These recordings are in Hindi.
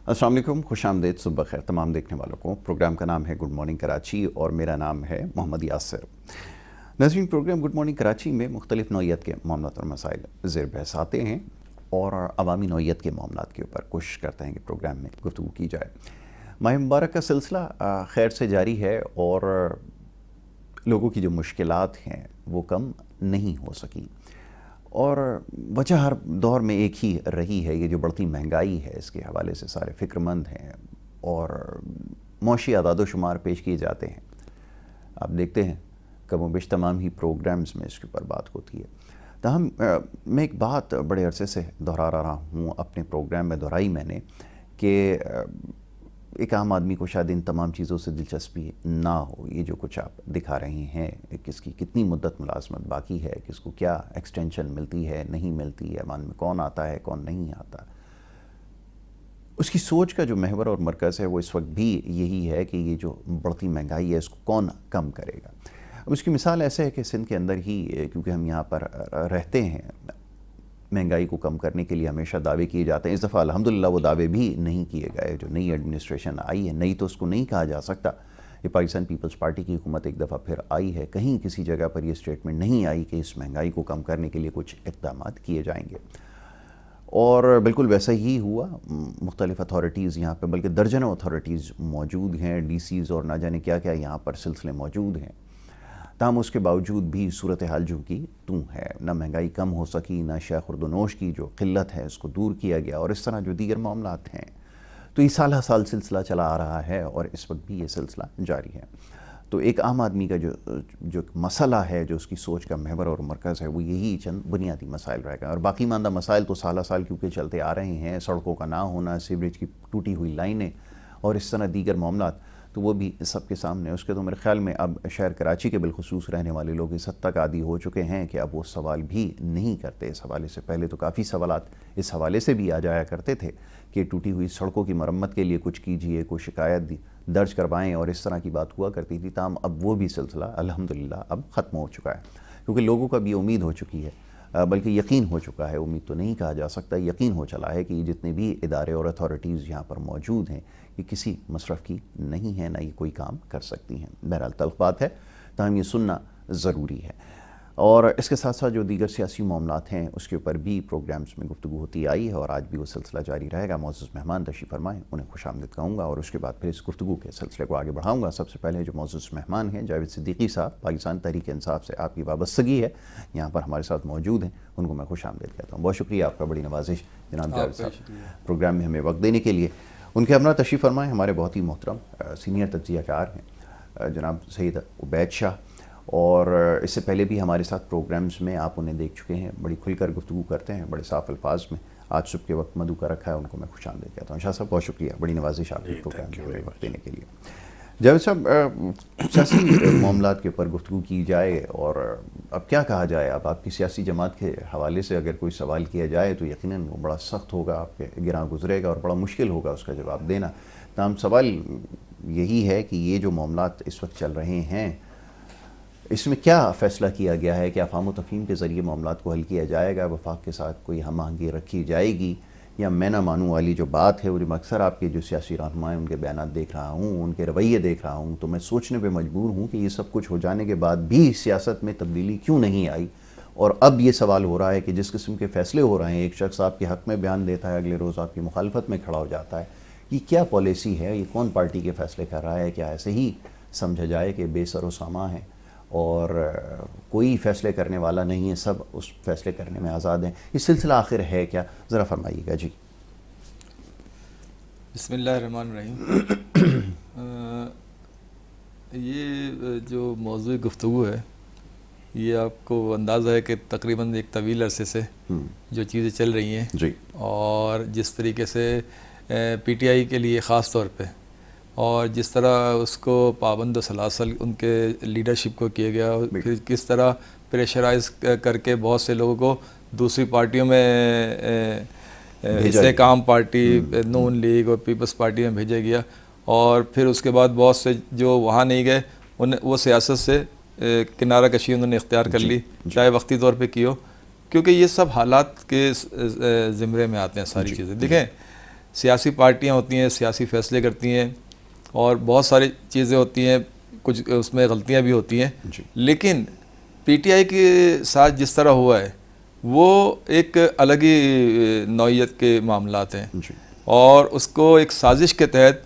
अस्सलाम वालेकुम, खुशामदीद, सुबह खैर तमाम देखने वालों को। प्रोग्राम का नाम है गुड मॉर्निंग कराची और मेरा नाम है मोहम्मद यासिर। नाज़रीन, प्रोग्राम गुड मॉर्निंग कराची में मुख्तलिफ़ नौइयत के मामलात और मसाइल ज़ेर बहस आते हैं और अवामी नौइयत के मामलात के ऊपर कोशिश करते हैं कि प्रोग्राम में गुफ्तगू की जाए। माह मुबारक का सिलसिला खैर से जारी है और लोगों की जो मुश्किलात हैं वो कम नहीं हो सकी और वजह हर दौर में एक ही रही है, ये जो बढ़ती महंगाई है इसके हवाले से सारे फ़िक्रमंद हैं और मौशी अदाद शुमार पेश किए जाते हैं। आप देखते हैं कमोबेश तमाम ही प्रोग्राम्स में इसके ऊपर बात होती है। ताहम मैं एक बात बड़े अरसे से दोहरा रहा हूँ, अपने प्रोग्राम में दोहराई मैंने कि एक आम आदमी को शायद इन तमाम चीज़ों से दिलचस्पी ना हो। ये जो कुछ आप दिखा रहे हैं, किसकी कितनी मुद्दत मुलाजमत बाकी है, किसको क्या एक्सटेंशन मिलती है नहीं मिलती है, मान में कौन आता है कौन नहीं आता, उसकी सोच का जो महवर और मरकज़ है वो इस वक्त भी यही है कि ये जो बढ़ती महंगाई है इसको कौन कम करेगा। अब उसकी मिसाल ऐसे है कि सिंध के अंदर ही, क्योंकि हम यहाँ पर रहते हैं, महंगाई को कम करने के लिए हमेशा दावे किए जाते हैं। इस दफ़ा अल्हम्दुलिल्लाह वो दावे भी नहीं किए गए। जो नई एडमिनिस्ट्रेशन आई है, नई तो उसको नहीं कहा जा सकता, ये पाकिस्तान पीपल्स पार्टी की हुकूमत एक दफ़ा फिर आई है, कहीं किसी जगह पर ये स्टेटमेंट नहीं आई कि इस महंगाई को कम करने के लिए कुछ इक़दाम किए जाएंगे। और बिल्कुल वैसा ही हुआ। मुख्तलिफ़ अथॉरिटीज़ यहाँ पर, बल्कि दर्जनों अथॉरिटीज़ मौजूद हैं, DCs और ना जाने क्या क्या यहाँ पर सिलसिले मौजूद हैं। ताहम उसके बावजूद भी सूरत हाल जो की तू है, ना महंगाई कम हो सकी, ना शय खुर्दनोश की जो किल्लत है उसको दूर किया गया और इस तरह जो दीगर मामलात हैं। तो ये साल साल सिलसिला चला आ रहा है और इस वक्त भी ये सिलसिला जारी है। तो एक आम आदमी का जो मसला है, जो उसकी सोच का महवर और मरकज़ है, वो यही चंद बुनियादी मसाइल रहेगा और बाकी मानदा मसाइल तो साल साल क्योंकि चलते आ रहे हैं। सड़कों का ना होना, सीवरेज की टूटी हुई लाइनें और इस तरह दीगर मामलात, तो वो भी सबके सामने। उसके तो मेरे ख्याल में अब शहर कराची के बिलखुसूस रहने वाले लोग इस हद तक आदी हो चुके हैं कि अब वो सवाल भी नहीं करते इस हवाले से। पहले तो काफ़ी सवालात इस हवाले से भी आ जाया करते थे कि टूटी हुई सड़कों की मरम्मत के लिए कुछ कीजिए, कोई शिकायत दर्ज करवाएं और इस तरह की बात हुआ करती थी। ताम अब वो भी सिलसिला अल्हम्दुलिल्लाह अब ख़त्म हो चुका है, क्योंकि लोगों का भी उम्मीद हो चुकी है, बल्कि यकीन हो चुका है, उम्मीद तो नहीं कहा जा सकता, यकीन हो चला है कि जितने भी इदारे और अथॉरिटीज़ यहाँ पर मौजूद हैं ये किसी मसरफ़ की नहीं है, ना ये कोई काम कर सकती हैं। बहरहाल तल्ख़ बात है, ताहम ये सुनना ज़रूरी है। और इसके साथ साथ जो दीगर सियासी मामलात हैं उसके ऊपर भी प्रोग्राम्स में गुफ्तगू होती आई है और आज भी वो सिलसिला जारी रहेगा। मौजूद मेहमान तशरीफ़ फरमाएँ, उन्हें खुशामदीद कहूँगा और उसके बाद फिर इस गुफ्तगू के सिलसिले को आगे बढ़ाऊँगा। सबसे पहले जो मौजूद मेहमान हैं जावेद सिद्दीकी साहब, पाकिस्तान तहरीक इंसाफ से आपकी वाबस्तगी है, यहाँ पर हमारे साथ मौजूद हैं, उनको मैं खुशामदीद कहता हूँ। बहुत शुक्रिया आपका, बड़ी नवाजिश जनाब जावेद साहब प्रोग्राम में हमें वक्त देने के लिए। उनके हमरा तशरीफ़ फरमाएँ हमारे बहुत ही मोहतरम सीनियर तज्ज़ियाकार हैं जनाब सैयद उबैद शाह, और इससे पहले भी हमारे साथ प्रोग्राम्स में आप उन्हें देख चुके हैं, बड़ी खुलकर गुफ्तगू करते हैं, बड़े साफ अल्फाज में। आज सुबह के वक्त मधु का रखा है, उनको मैं खुशामदीद कहता हूँ। शाह साहब बहुत शुक्रिया, बड़ी नवाजिश आपके प्रोग्राम में वक्त देने के लिए। जावेद साहब, सियासी मामलात के ऊपर गुफ्तगू की जाए और अब क्या कहा जाए, अब आपकी सियासी जमात के हवाले से अगर कोई सवाल किया जाए तो यकीनन वो बड़ा सख्त होगा, आपके गिरा गुजरेगा और बड़ा मुश्किल होगा उसका जवाब देना। तमाम सवाल यही है कि ये जो मामलात इस वक्त चल रहे हैं इसमें क्या फ़ैसला किया गया है कि अफ़ाम व तफ़हीम के ज़रिए मामलात को हल किया जाएगा, वफाक के साथ कोई हम आहंगी रखी जाएगी, या मैं ना मानूँ वाली जो बात है। और अक्सर आपके जो सियासी रहनुमाएँ उनके बयान देख रहा हूँ, उनके रवैये देख रहा हूँ, तो मैं सोचने पर मजबूर हूँ कि ये सब कुछ हो जाने के बाद भी सियासत में तब्दीली क्यों नहीं आई। और अब ये सवाल हो रहा है कि जिस किस्म के फ़ैसले हो रहे हैं, एक शख्स आपके हक़ में बयान देता है, अगले रोज़ आपकी मुखालफत में खड़ा हो जाता है, ये क्या पॉलिसी है, ये कौन पार्टी के फ़ैसले कर रहा है? क्या ऐसे ही समझा जाए कि बेसर व सामा है और कोई फ़ैसले करने वाला नहीं है, सब उस फैसले करने में आज़ाद हैं? ये सिलसिला आखिर है क्या, ज़रा फरमाइएगा जी। बिस्मिल्लाहिर्रहमानिर्रहीम। ये जो मौज़ूई गुफ्तगू है, ये आपको अंदाज़ा है कि तकरीबन एक तवील अरसे से जो चीज़ें चल रही हैं जी, और जिस तरीके से PTI के लिए ख़ास तौर पे, और जिस तरह उसको पाबंद सलासल उनके लीडरशिप को किया गया, फिर किस तरह प्रेशराइज करके बहुत से लोगों को दूसरी पार्टियों में इस्तेकाम पार्टी, नून लीग और पीपल्स पार्टी में भेजा गया, और फिर उसके बाद बहुत से जो वहाँ नहीं गए उन्हें वो सियासत से किनारा कशी उन्होंने इख्तियार कर ली, चाहे वक्ती तौर पे की हो, क्योंकि ये सब हालात के ज़िम्रे में आते हैं सारी चीज़ें। देखें, सियासी पार्टियां होती हैं, सियासी फैसले करती हैं और बहुत सारी चीज़ें होती हैं, कुछ उसमें गलतियां भी होती हैं, लेकिन पीटीआई के साथ जिस तरह हुआ है वो एक अलग ही नौइयत के मामलात हैं और उसको एक साजिश के तहत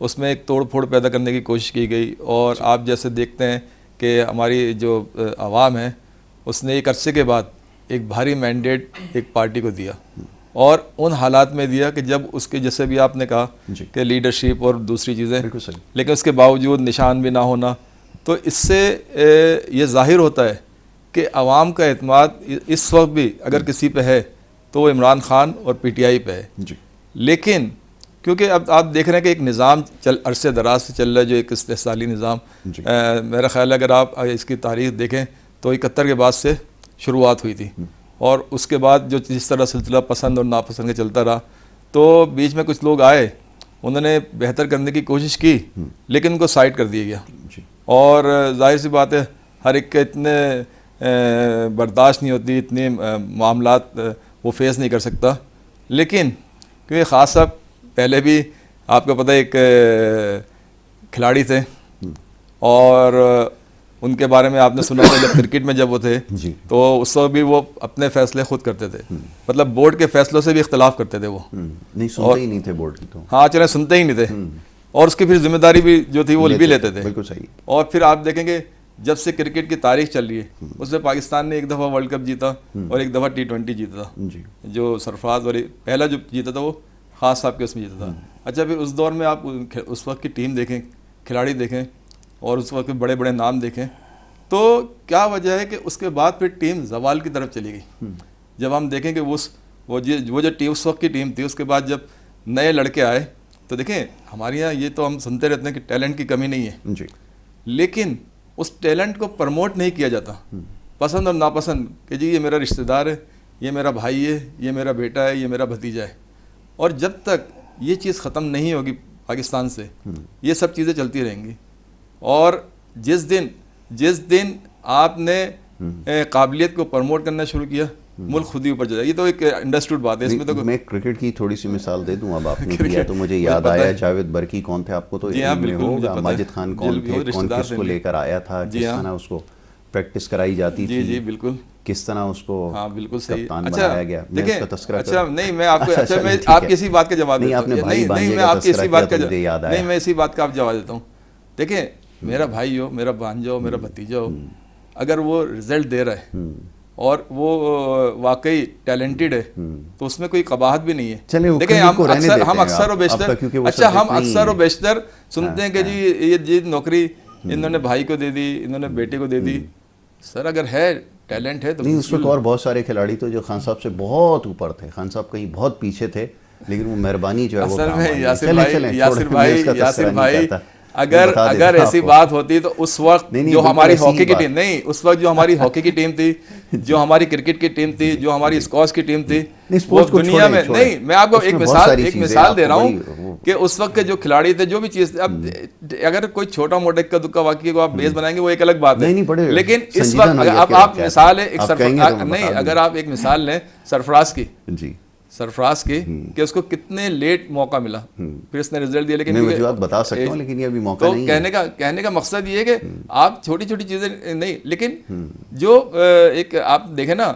उसमें एक तोड़ फोड़ पैदा करने की कोशिश की गई। और आप जैसे देखते हैं कि हमारी जो आवाम है उसने एक अरसे के बाद एक भारी मैंडेट एक पार्टी को दिया और उन हालात में दिया कि जब उसके, जैसे भी आपने कहा कि लीडरशिप और दूसरी चीज़ें, लेकिन उसके बावजूद निशान भी ना होना, तो इससे ये जाहिर होता है कि आवाम का एतमाद इस वक्त भी अगर किसी पे है तो वो इमरान खान और पीटीआई पे है। लेकिन क्योंकि अब आप देख रहे हैं कि एक निज़ाम अरसे दराज से चल रहा है, जो एक इस्तेहसाली निज़ाम, मेरा ख्याल है अगर आप इसकी तारीख देखें तो 71 के बाद से शुरुआत हुई थी और उसके बाद जो जिस तरह सिलसिला पसंद और नापसंद का चलता रहा, तो बीच में कुछ लोग आए, उन्होंने बेहतर करने की कोशिश की लेकिन उनको साइड कर दिया गया। और जाहिर सी बात है हर एक के इतने बर्दाश्त नहीं होती, इतने मामलात वो फेस नहीं कर सकता। लेकिन क्योंकि ख़ास साहब पहले भी आपको पता है एक खिलाड़ी थे और उनके बारे में आपने सुना था जब क्रिकेट में जब वो थे तो उस वक्त भी वो अपने फैसले खुद करते थे, मतलब बोर्ड के फैसलों से भी इख्तलाफ करते थे वो, नहीं सुनते ही नहीं थे बोर्ड की, तो हाँ चले सुनते ही नहीं थे और उसकी फिर जिम्मेदारी भी जो थी वो भी लेते थे। बिल्कुल सही। और फिर आप देखेंगे जब से क्रिकेट की तारीख चल रही है उससे पाकिस्तान ने एक दफ़ा वर्ल्ड कप जीता और एक दफ़ा T20 जीता था। जो सरफराज और पहला जो जीता था वो खास साहब के उसमें जीता था। अच्छा, फिर उस दौर में आप उस वक्त की टीम देखें, खिलाड़ी देखें और उस वक्त के बड़े बड़े नाम देखें, तो क्या वजह है कि उसके बाद फिर टीम जवाल की तरफ चली गई। जब हम देखें कि वो जो टीम उस वक्त की टीम थी, उसके बाद जब नए लड़के आए तो देखें हमारे यहाँ ये तो हम सुनते रहते हैं कि टैलेंट की कमी नहीं है जी, लेकिन उस टैलेंट को प्रमोट नहीं किया जाता, पसंद और नापसंद कि जी ये मेरा रिश्तेदार है, ये मेरा भाई है, ये मेरा बेटा है, ये मेरा भतीजा है। और जब तक ये चीज़ ख़त्म नहीं होगी पाकिस्तान से ये सब चीज़ें चलती रहेंगी। और जिस दिन आपने काबिलियत को प्रमोट करना शुरू किया मुल्क खुद ही ऊपर चला। ये तो एक अंडरस्टूड बात है। इसमें तो मैं क्रिकेट की थोड़ी सी मिसाल दे दूं, अब आपने किया तो मुझे याद आया जावेद बर्की कौन थे, आपको तो होगा, माजिद खान कौन थे, कौन किसको लेकर आया था, किस तरह उसको प्रैक्टिस कराई जाती थी, जी बिल्कुल, किस तरह उसको बिल्कुल सही बनाया गया। देखिए अच्छा नहीं मैं आपको मैं आपकी इसी बात का जवाब देता हूँ, नहीं मैं आपकी इसी बात का नहीं मैं इसी बात का आप जवाब देता हूँ। देखिए मेरा भाई हो, मेरा भांजा हो, मेरा भतीजा हो, अगर वो रिजल्ट दे रहा है और वो वाकई टैलेंटेड है तो उसमें कोई कबाहत भी नहीं है। देखिए हम अक्सर और बेशतर सुनते हैं कि जी नौकरी इन्होंने भाई को दे दी, इन्होंने बेटे को दे दी। सर अगर है टैलेंट है तो नहीं, उसमें तो और बहुत सारे खिलाड़ी तो जो खान साहब से बहुत ऊपर थे, खान साहब कहीं बहुत पीछे थे, लेकिन वो मेहरबानी जो है वो यासिर भाई अगर ऐसी बात होती तो उस वक्त जो हमारी हॉकी की टीम नहीं, उस वक्त जो हमारी हॉकी की टीम थी, जो हमारी क्रिकेट की टीम थी, जो हमारी स्क्वॉश की टीम थी, वो दुनिया में नहीं, मैं आपको एक मिसाल दे रहा हूँ कि उस वक्त के जो खिलाड़ी थे, जो भी चीज, अब अगर कोई छोटा मोटा इक्का दुक्का वाकई को आप बेस बनाएंगे वो एक अलग बात है, लेकिन इस वक्त अब आप मिसाल है नहीं, अगर आप एक मिसाल लें सरफराज की कि उसको कितने लेट मौका मिला, फिर उसने रिजल्ट दिया, लेकिन मैं बात बता सकता हूं, लेकिन ये अभी मौका नहीं है। कहने का मकसद ये है कि आप छोटी छोटी चीजें नहीं, लेकिन जो एक आप देखें ना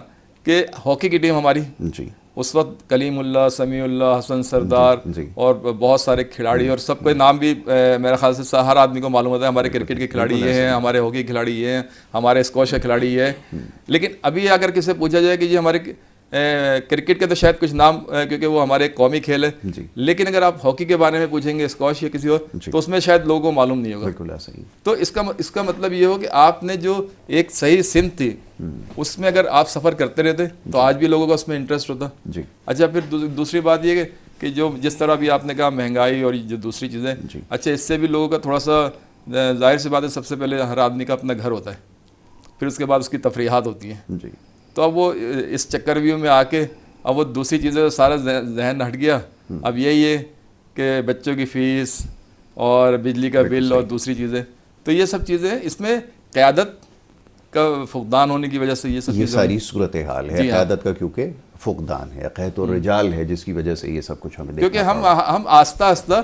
कि हॉकी की टीम हमारी जी उस वक्त कलीमुल्लाह, समीउल्लाह, हसन सरदार और बहुत सारे खिलाड़ी, और सबके नाम भी मेरे ख्याल से हर आदमी को मालूम होता है। हमारे क्रिकेट के खिलाड़ी ये हैं, हमारे हॉकी के खिलाड़ी ये हैं, हमारे स्क्वॉश के खिलाड़ी ये हैं। लेकिन अभी अगर किसी से पूछा जाए कि जी हमारे क्रिकेट के तो शायद कुछ नाम क्योंकि वो हमारे कौमी खेल है, लेकिन अगर आप हॉकी के बारे में पूछेंगे, स्क्वॉश या किसी और, तो उसमें शायद लोगों को मालूम नहीं होगा। बिल्कुल ऐसा ही। तो इसका मतलब ये हो कि आपने जो एक सही सिमत थी उसमें अगर आप सफ़र करते रहते तो आज भी लोगों का उसमें इंटरेस्ट होता जी। अच्छा, फिर दूसरी बात ये कि जो जिस तरह भी आपने कहा महंगाई और जो दूसरी चीज़ें, अच्छा इससे भी लोगों का थोड़ा सा, जाहिर सी बात है, सबसे पहले हर आदमी का अपना घर होता है, फिर उसके बाद उसकी तफरीहात होती हैं। तो अब वो इस चक्रव्यूह में आके अब वो दूसरी चीज़ें सारा जहन हट गया। अब यही है कि बच्चों की फ़ीस और बिजली का बिल और दूसरी चीज़ें, तो ये सब चीज़ें इसमें क़यादत का फुकदान होने की वजह से ये सब सारी सूरत हाल है क़यादत का, क्योंकि फुकदान है, कहतो रिजाल है, जिसकी वजह से ये सब कुछ हमें क्योंकि हम आस्ता आस्ता,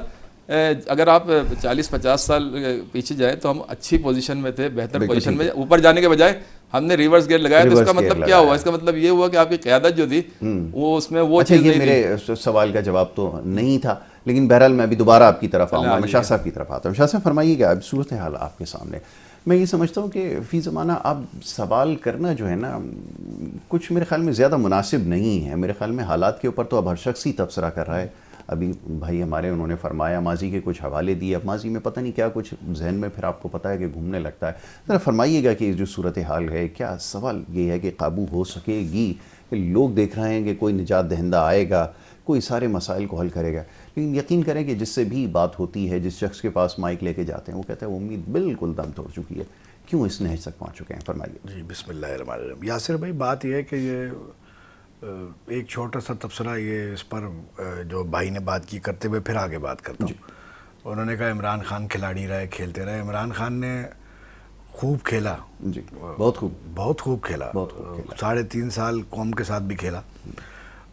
अगर आप 40-50 साल पीछे जाए तो हम अच्छी पोजीशन में थे, बेहतर पोजीशन में, ऊपर जाने के बजाय हमने रिवर्स गियर लगाया। तो इसका मतलब क्या हुआ? इसका मतलब ये हुआ कि आपकी क़यादत जो थी वो उसमें वो चीज़ नहीं थी। मेरे सवाल का जवाब तो नहीं था, लेकिन बहरहाल मैं अभी दोबारा आपकी तरफ आऊँगा, मैं शाह साहब की तरफ आता हूँ। शाह साहब फरमाइएगा, अब सूरत हाल आपके सामने। मैं ये समझता हूँ कि फ़ी ज़माना अब सवाल करना जो है ना, कुछ मेरे ख्याल में ज़्यादा मुनासिब नहीं है। मेरे ख्याल में हालात के ऊपर तो अब हर शख्स ही तबसरा कर रहा है। अभी भाई हमारे उन्होंने फरमाया, माजी के कुछ हवाले दिए, अब माजी में पता नहीं क्या कुछ जहन में फिर आपको पता है कि घूमने लगता है। ज़रा फरमाइएगा कि जो सूरत हाल है, क्या सवाल ये है कि काबू हो सकेगी? कि लोग देख रहे हैं कि कोई निजात दहिंदा आएगा, कोई सारे मसाइल को हल करेगा, लेकिन यकीन करें कि जिससे भी बात होती है, जिस शख्स के पास माइक लेके जाते हैं, वो कहता है वो उम्मीद बिल्कुल दम तोड़ चुकी है। क्यों इस नहज तक पहुँच चुके हैं? फरमाइए। जी, बिस्मिल्लाहिर्रहमानिर्रहीम। यासिर भाई, बात यह है कि ये एक छोटा सा तबसरा ये इस पर जो भाई ने बात की करते हुए फिर आगे बात करता हूँ। उन्होंने कहा इमरान खान खिलाड़ी रहे, खेलते रहे। इमरान खान ने खूब खेला जी, बहुत खूब खेला, बहुत खूब खेला। 3.5 साल कौम के साथ भी खेला,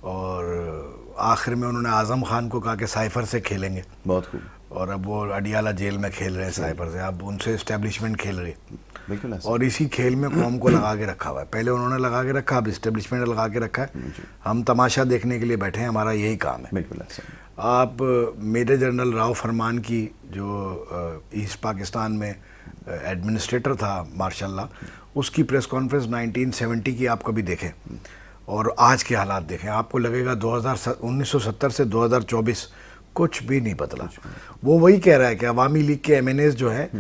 और आखिर में उन्होंने आज़म खान को कहा कि साइफर से खेलेंगे, बहुत खूब। और अब वो अडियाला जेल में खेल रहे हैं साइफर से, अब उनसे इस्टेब्लिशमेंट खेल रही है। और इसी खेल में कौम को लगा के रखा हुआ है। पहले उन्होंने लगा के रखा, अब इस्टेब्लिशमेंट लगा के रखा है। हम तमाशा देखने के लिए बैठे हैं, हमारा यही काम है। आप मेजर जनरल राव फरमान की, जो ईस्ट पाकिस्तान में एडमिनिस्ट्रेटर था मार्शल लॉ, उसकी प्रेस कॉन्फ्रेंस 1970 की आप कभी देखें और आज के हालात देखें, आपको लगेगा 1970 से 2024 कुछ भी नहीं बदला। वो वही कह रहा है कि अवामी लीग के MNAs जो है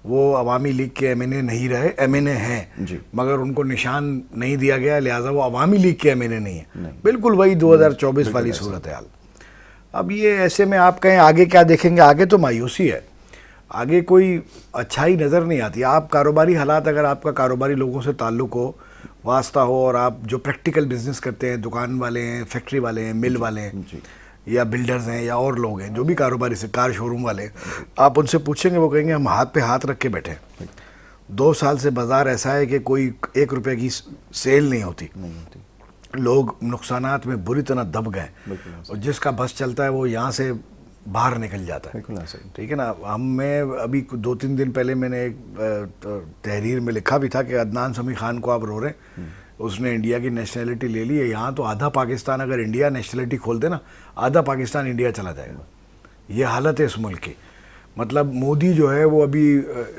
वो अवामी लीग के MNA नहीं रहे, MNA हैं, मगर उनको निशान नहीं दिया गया, लिहाजा वो अवामी लीग के MNA नहीं है। बिल्कुल वही 2024 वाली सूरत हाल। अब ये ऐसे में आप कहें आगे क्या देखेंगे? आगे तो मायूसी है, आगे कोई अच्छाई नज़र नहीं आती। आप कारोबारी हालात, अगर आपका कारोबारी लोगों से ताल्लुक़ हो, वास्ता हो, और आप जो प्रैक्टिकल बिजनेस करते हैं, दुकान वाले हैं, फैक्ट्री वाले हैं, मिल वाले हैं, या बिल्डर्स हैं, या और लोग हैं जो भी कारोबारी से, कार शोरूम वाले, आप उनसे पूछेंगे, वो कहेंगे हम हाथ पे हाथ रख के बैठे हैं। 2 साल से बाज़ार ऐसा है कि कोई 1 रुपये की सेल नहीं होती। लोग नुकसानात में बुरी तरह दब गए, और जिसका बस चलता है वो यहाँ से बाहर निकल जाता है। ठीक है ना। मैं अभी 2-3 दिन पहले मैंने एक तहरीर में लिखा भी था कि अदनान समी खान को आप रो रहे हैं, उसने इंडिया की नेशनलिटी ले ली है। यहाँ तो आधा पाकिस्तान, अगर इंडिया नेशनलिटी खोल दे ना, आधा पाकिस्तान इंडिया चला जाएगा। ये हालत है इस मुल्क की। मतलब मोदी जो है वो अभी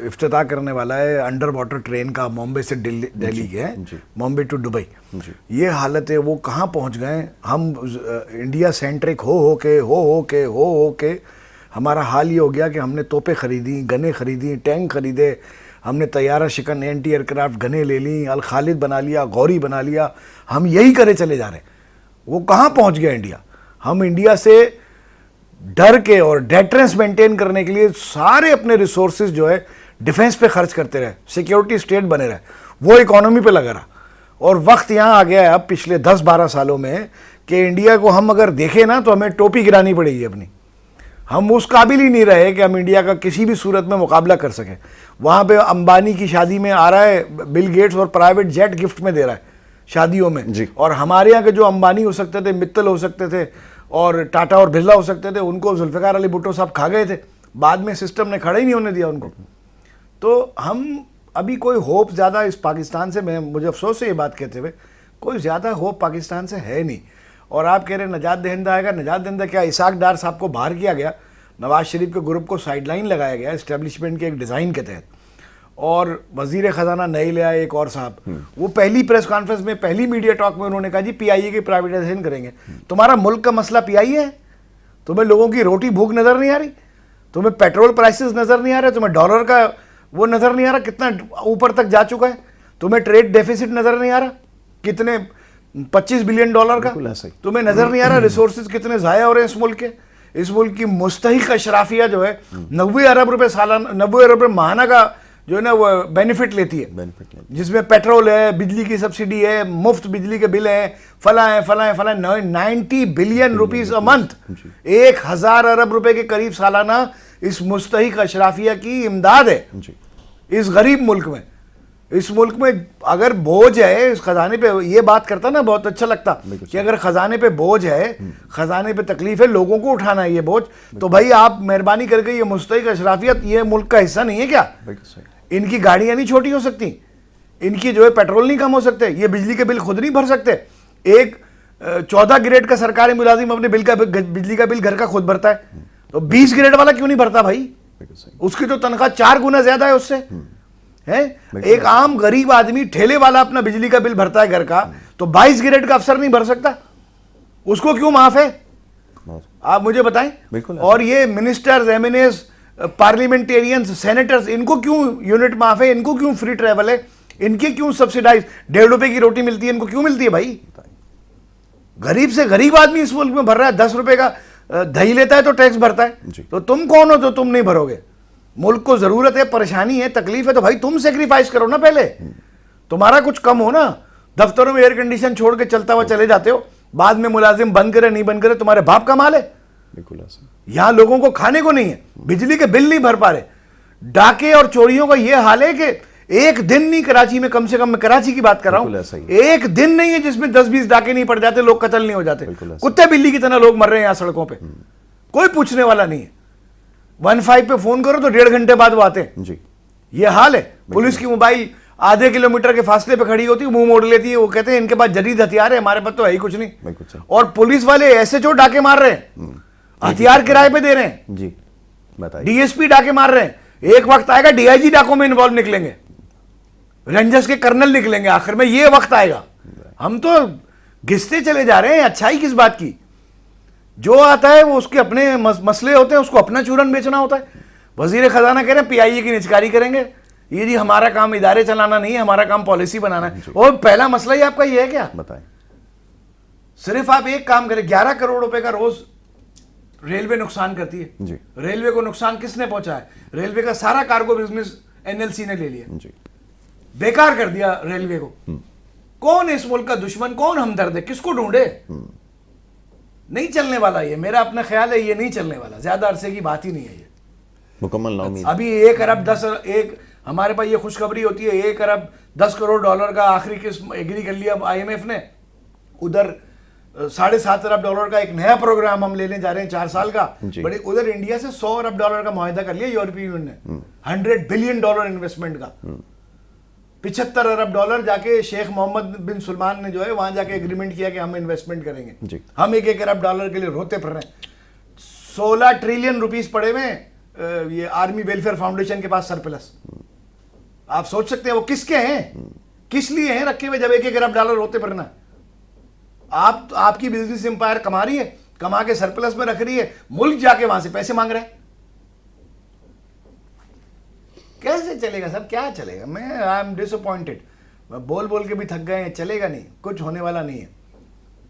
इफ्तिताह करने वाला है अंडर वाटर ट्रेन का, बॉम्बे से दिल्ली के, बॉम्बे टू दुबई। ये हालत है। वो कहाँ पहुँच गए? हम इंडिया सेंट्रिक हो के हमारा हाल ये हो गया कि हमने तोपें खरीदी, गने खरीदी, टैंक खरीदे, हमने तैयारा शिकन एंटी एयरक्राफ्ट गने ले ली, अल खालिद बना लिया, गौरी बना लिया। हम यही करे चले जा रहे हैं। वो कहाँ पहुँच गया इंडिया? हम इंडिया से डर के और डेटरेंस मेंटेन करने के लिए सारे अपने रिसोर्सेज जो है डिफेंस पे खर्च करते रहे, सिक्योरिटी स्टेट बने रहे, वो इकोनॉमी पे लगा रहा। और वक्त यहाँ आ गया है अब पिछले 10-12 सालों में कि इंडिया को हम अगर देखें ना तो हमें टोपी गिरानी पड़ेगी अपनी। हम उस काबिल ही नहीं रहे कि हम इंडिया का किसी भी सूरत में मुकाबला कर सकें। वहाँ पे अंबानी की शादी में आ रहा है बिल गेट्स और प्राइवेट जेट गिफ्ट में दे रहा है शादियों में, और हमारे यहाँ के जो अंबानी हो सकते थे, मित्तल हो सकते थे, और टाटा और बिरला हो सकते थे, उनको जुल्फ़िकार अली भुट्टो साहब खा गए थे। बाद में सिस्टम ने खड़ा ही नहीं होने दिया उनको। तो हम अभी कोई होप ज़्यादा इस पाकिस्तान से, मुझे अफसोस है ये बात कहते हुए, कोई ज़्यादा होप पाकिस्तान से है नहीं। और आप कह रहे हैं नजात दहिंदा आएगा, नजात दहिंदा क्या? इसाक डार साहब को बाहर किया गया, नवाज शरीफ के ग्रुप को साइडलाइन लगाया गया इस्टेब्लिशमेंट के एक डिज़ाइन के तहत, और वजीर ख़जाना नए ले आए एक और साहब। वो पहली प्रेस कॉन्फ्रेंस में, पहली मीडिया टॉक में उन्होंने कहा जी PIA की प्राइवेटाइजेशन करेंगे। तुम्हारा मुल्क का मसला PIA है? तुम्हें लोगों की रोटी भूख नज़र नहीं आ रही? तुम्हें पेट्रोल प्राइसेस नज़र नहीं आ रहे? तुम्हें डॉलर का वो नज़र नहीं आ रहा कितना ऊपर तक जा चुका है? तुम्हें ट्रेड डेफिसिट नज़र नहीं आ रहा कितने $25 बिलियन का? तुम्हें नज़र नहीं आ रहा रिसोर्सेज कितने ज़ाया हो रहे हैं इस मुल्क के? इस मुल्क की मुस्तहिक अशराफिया जो है 90 अरब रुपये सालाना, 90 अरब रुपये माहाना का जो है ना वो बेनिफिट लेती है, जिसमें पेट्रोल है, बिजली की सब्सिडी है, मुफ्त बिजली के बिल हैं, फला है 90 बिलियन रुपीस अ मंथ, 1000 अरब रुपए के करीब सालाना इस मुस्तहिक अशराफिया की इमदाद है इस गरीब मुल्क में। इस मुल्क में अगर बोझ है इस खजाने पे, ये बात करता ना बहुत अच्छा लगता कि अगर खजाने पे बोझ है, खजाने पे तकलीफ है, लोगों को उठाना है ये बोझ, तो भाई आप मेहरबानी करके ये मुस्तहिक अशराफियत ये मुल्क का हिस्सा नहीं है क्या? इनकी गाड़ियां नहीं छोटी हो सकती, इनकी जो है पेट्रोल नहीं कम हो सकते, ये बिजली के बिल खुद नहीं भर सकते। एक 14 ग्रेड का सरकारी मुलाजिम अपने बिजली का बिल घर का खुद भरता है, तो 20 ग्रेड वाला क्यों नहीं भरता भाई? उसकी तो तनख्वाह 4 गुना ज्यादा है उससे, है? एक आम गरीब आदमी ठेले वाला अपना बिजली का बिल भरता है घर का, तो 22 ग्रेड का अफसर नहीं भर सकता, उसको क्यों माफ है? आप मुझे बताएं। और ये मिनिस्टर्स, एमएनएस, पार्लियामेंटेरियंस, सेनेटर्स, इनको क्यों यूनिट माफ है? इनको क्यों फ्री ट्रेवल है? इनके क्यों सब्सिडाइज? 1.5 रुपए की रोटी मिलती है, इनको क्यों मिलती है भाई? गरीब से गरीब आदमी इस मुल्क में भर रहा है, 10 रुपए का दही लेता है तो टैक्स भरता है, तो तुम कौन हो जो तुम नहीं भरोगे? मुल्क को जरूरत है, परेशानी है, तकलीफ है, तो भाई तुम सेक्रीफाइस करो ना पहले, तुम्हारा कुछ कम हो ना। दफ्तरों में एयर कंडीशन छोड़ के चलता हुआ चले जाते हो, बाद में मुलाजिम बंद करे नहीं बंद करे तुम्हारे बाप का माल है। बिल्कुल ऐसा। यहां लोगों को खाने को नहीं है, बिजली के बिल नहीं भर पा रहे, डाके और चोरियों का यह हाल है कि एक दिन नहीं कराची में, कम से कम मैं कराची की बात कर रहा हूं, एक दिन नहीं है जिसमें 10-20 डाके नहीं पड़ जाते, लोग कत्ल नहीं हो जाते। कुत्ते बिल्ली की तरह लोग मर रहे हैं यहां सड़कों पे, कोई पूछने वाला नहीं है। 15 पे फोन करो तो 1.5 घंटे बाद वो आते हैं जी। ये हाल है। पुलिस की मोबाइल आधे किलोमीटर के फासले पे खड़ी होती है, मुंह मोड़ लेती है, वो कहते हैं इनके पास जदीद हथियार है, हमारे पास तो है ही कुछ नहीं। और पुलिस वाले ऐसे जो डाके मार रहे हैं, हथियार किराए पे दे रहे हैं जी, बताइए। डीएसपी डाके मार रहे हैं, एक वक्त आएगा डीआईजी डाकों में इन्वॉल्व निकलेंगे, रेंजर्स के कर्नल निकलेंगे, आखिर में ये वक्त आएगा। हम तो घिसते चले जा रहे हैं, अच्छाई किस बात की? जो आता है वो उसके अपने मसले होते हैं, उसको अपना चूरन बेचना होता है। वजीर खजाना कह रहे हैं पीआईए की निचकारी करेंगे, ये जी हमारा काम इदारे चलाना नहीं है, हमारा काम पॉलिसी बनाना है। और पहला मसला ही आपका ये है क्या? बताएं। सिर्फ आप एक काम करें, 11 करोड़ रुपए का रोज रेलवे नुकसान करती है जी। रेलवे को नुकसान किसने पहुंचा है? रेलवे का सारा कार्गो बिजनेस एनएलसी ने ले लिया जी, बेकार कर दिया रेलवे को। कौन इस मुल्क का दुश्मन, कौन हमदर्द है, किसको ढूंढे? नहीं चलने वाला ये, मेरा अपना ख्याल है ये नहीं चलने वाला, ज्यादा अरसे की बात ही नहीं है ये, मुकम्मल नाउमीद। अभी 1 अरब 10 हमारे पास ये खुशखबरी होती है, 1 अरब 10 करोड़ डॉलर का आखिरी किस्त एग्री कर लिया आईएमएफ ने। उधर 7.5 अरब डॉलर का एक नया प्रोग्राम हम लेने जा रहे हैं 4 साल का, बड़े उधर इंडिया से 100 अरब डॉलर का मुआहिदा कर लिया यूरोपीय यूनियन ने, $100 बिलियन इन्वेस्टमेंट का। 75 अरब डॉलर जाके शेख मोहम्मद बिन सुलमान ने जो है वहां जाके एग्रीमेंट किया कि हम इन्वेस्टमेंट करेंगे। हम 1 अरब डॉलर के लिए रोते फिर रहे हैं। 16 ट्रिलियन रुपीस पड़े हुए ये आर्मी वेलफेयर फाउंडेशन के पास सरप्लस। आप सोच सकते हैं वो किसके हैं, किस लिए हैं रखे हुए, जब 1 अरब डॉलर रोते फिरना। आपकी बिजनेस एम्पायर कमा रही है, कमा के सरप्लस में रख रही है, मुल्क जाके वहां से पैसे मांग रहे हैं। कैसे चलेगा सर, क्या चलेगा? मैं आई एम डिसअपॉइंटेड, बोल बोल के भी थक गए हैं, चलेगा नहीं, कुछ होने वाला नहीं है।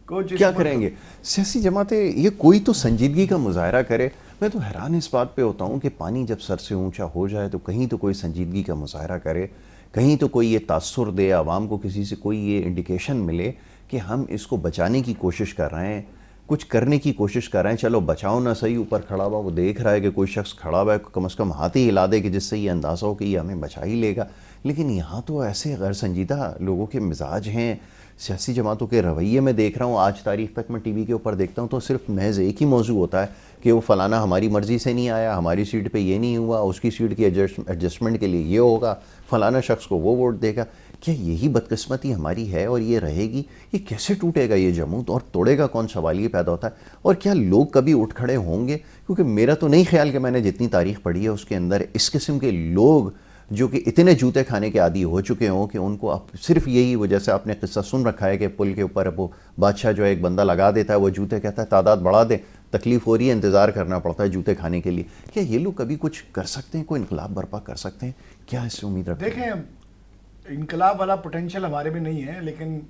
कुछ क्या करेंगे? सियासी जमातें ये कोई तो संजीदगी का मुजाहरा करे। मैं तो हैरान इस बात पे होता हूँ कि पानी जब सर से ऊंचा हो जाए तो कहीं तो कोई संजीदगी का मुजाहरा करे, कहीं तो कोई ये तासुर दे, आवाम को किसी से कोई ये इंडिकेशन मिले कि हम इसको बचाने की कोशिश कर रहे हैं, कुछ करने की कोशिश कर रहे हैं। चलो बचाओ ना सही, ऊपर खड़ा हुआ वो देख रहा है कि कोई शख्स खड़ा हुआ है, कम से कम हाथ ही हिला दे कि जिससे ये अंदाज़ा हो कि ये हमें बचा ही लेगा। लेकिन यहाँ तो ऐसे गैर संजीदा लोगों के मिजाज हैं। सियासी जमातों के रवैये में देख रहा हूँ, आज तारीख तक मैं टीवी के ऊपर देखता हूँ तो सिर्फ महज एक ही मौजू होता है कि वो फलाना हमारी मर्ज़ी से नहीं आया, हमारी सीट पे ये नहीं हुआ, उसकी सीट की एडजस्टमेंट के लिए ये होगा, फलाना शख्स को वो वोट देगा। क्या यही बदकिस्मती हमारी है और ये रहेगी? ये कैसे टूटेगा ये जमूत और तोड़ेगा कौन? सवाल ये पैदा होता है। और क्या लोग कभी उठ खड़े होंगे? क्योंकि मेरा तो नहीं ख्याल कि मैंने जितनी तारीख पढ़ी है उसके अंदर इस किस्म के लोग जो कि इतने जूते खाने के आदी हो चुके हों कि उनको अब सिर्फ यही, वो जैसे आपने किस्सा सुन रखा है कि पुल के ऊपर वो बादशाह जो है एक बंदा लगा देता है, वो जूते कहता है तादाद बढ़ा दे, तकलीफ हो रही है, इंतज़ार करना पड़ता है जूते खाने के लिए। क्या ये लोग कभी कुछ कर सकते हैं, कोई इनकलाब बर्पा कर सकते हैं? क्या इससे उम्मीद रखते हैं? देखें, इनकलाब वाला पोटेंशियल हमारे में नहीं है, लेकिन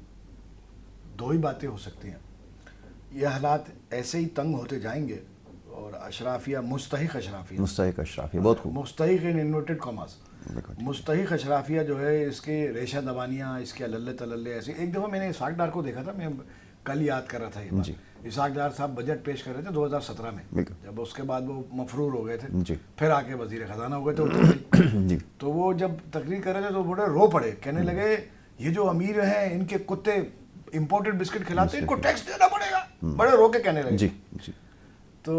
2 ही बातें हो सकती हैं। ये हालात ऐसे ही तंग होते जाएंगे और अशराफिया, मुस्तहिक अशराफिया बहुत खूब, मुस्तहिक इन इन्वर्टेड कॉमास, मुस्तहिक अशराफिया जो है, इसके रेशा दबानियाँ, इसके अल्ले तलल्ले ऐसे। एक दफ़ा मैंने इस्हाक डार को देखा था, मैं कल याद कर रहा था ये बात। इसाक डार साहब बजट पेश कर रहे थे 2017 में, जब उसके बाद वो मफरूर हो गए थे, फिर आके वजीर खजाना हो गए थे उत्तर तो वो जब तकरीर कर रहे थे तो बड़े रो पड़े, कहने लगे ये जो अमीर हैं इनके कुत्ते इंपोर्टेड बिस्किट खिलाते हैं, इनको टैक्स देना पड़ेगा, बड़े रो के कहने लगे। जी जी। तो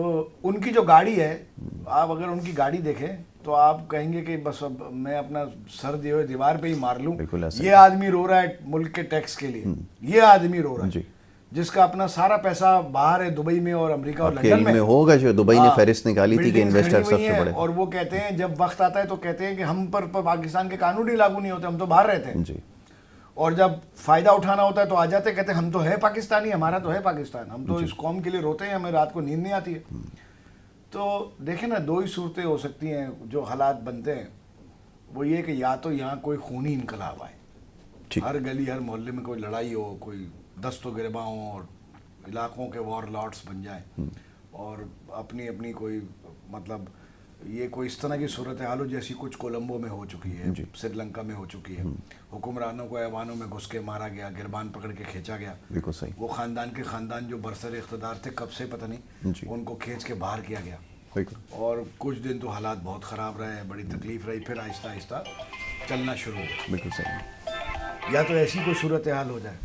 उनकी जो गाड़ी है, आप अगर उनकी गाड़ी देखें तो आप कहेंगे कि बस अब मैं अपना सर दिए दीवार पे ही मार लूं, ये आदमी रो रहा है मुल्क के टैक्स के लिए, ये आदमी रो रहा है जिसका अपना सारा पैसा बाहर है, दुबई में और अमेरिका और लंदन में होगा, जो दुबई ने फेरिस्त निकाली थी कि इन्वेस्टर सबसे बड़े, और वो कहते हैं जब वक्त आता है तो कहते हैं कि हम पर पाकिस्तान के कानून ही लागू नहीं होते, हम तो बाहर रहते हैं, और जब फायदा उठाना होता है तो आ जाते, कहते हैं हम तो है पाकिस्तानी, हमारा तो है पाकिस्तान, हम तो इस कौम के लिए रोते हैं, हमें रात को नींद नहीं आती है। तो देखें ना, दो ही सूरतें हो सकती हैं जो हालात बनते हैं, वो ये कि या तो यहाँ कोई खूनी इनकलाब आए, हर गली हर मोहल्ले में कोई लड़ाई हो, कोई दस्तों गिरबा हो और इलाकों के वॉर लॉर्ड्स बन जाए, और अपनी अपनी कोई मतलब ये कोई इस तरह की सूरत हाल हो जैसी कुछ कोलंबो में हो चुकी है, श्रीलंका में हो चुकी है, हुक्मरानों को ऐवानों में घुस के मारा गया, गिरबान पकड़ के खींचा गया, बिल्कुल सही, वो खानदान के खानदान जो बरसर इख्तदार थे कब से पता नहीं, उनको खींच के बाहर किया गया, और कुछ दिन तो हालात बहुत ख़राब रहे, बड़ी तकलीफ रही, फिर आहिस्ता आहिस्ता चलना शुरू हो। बिल्कुल सही। या तो ऐसी कोई सूरत हाल हो जाए,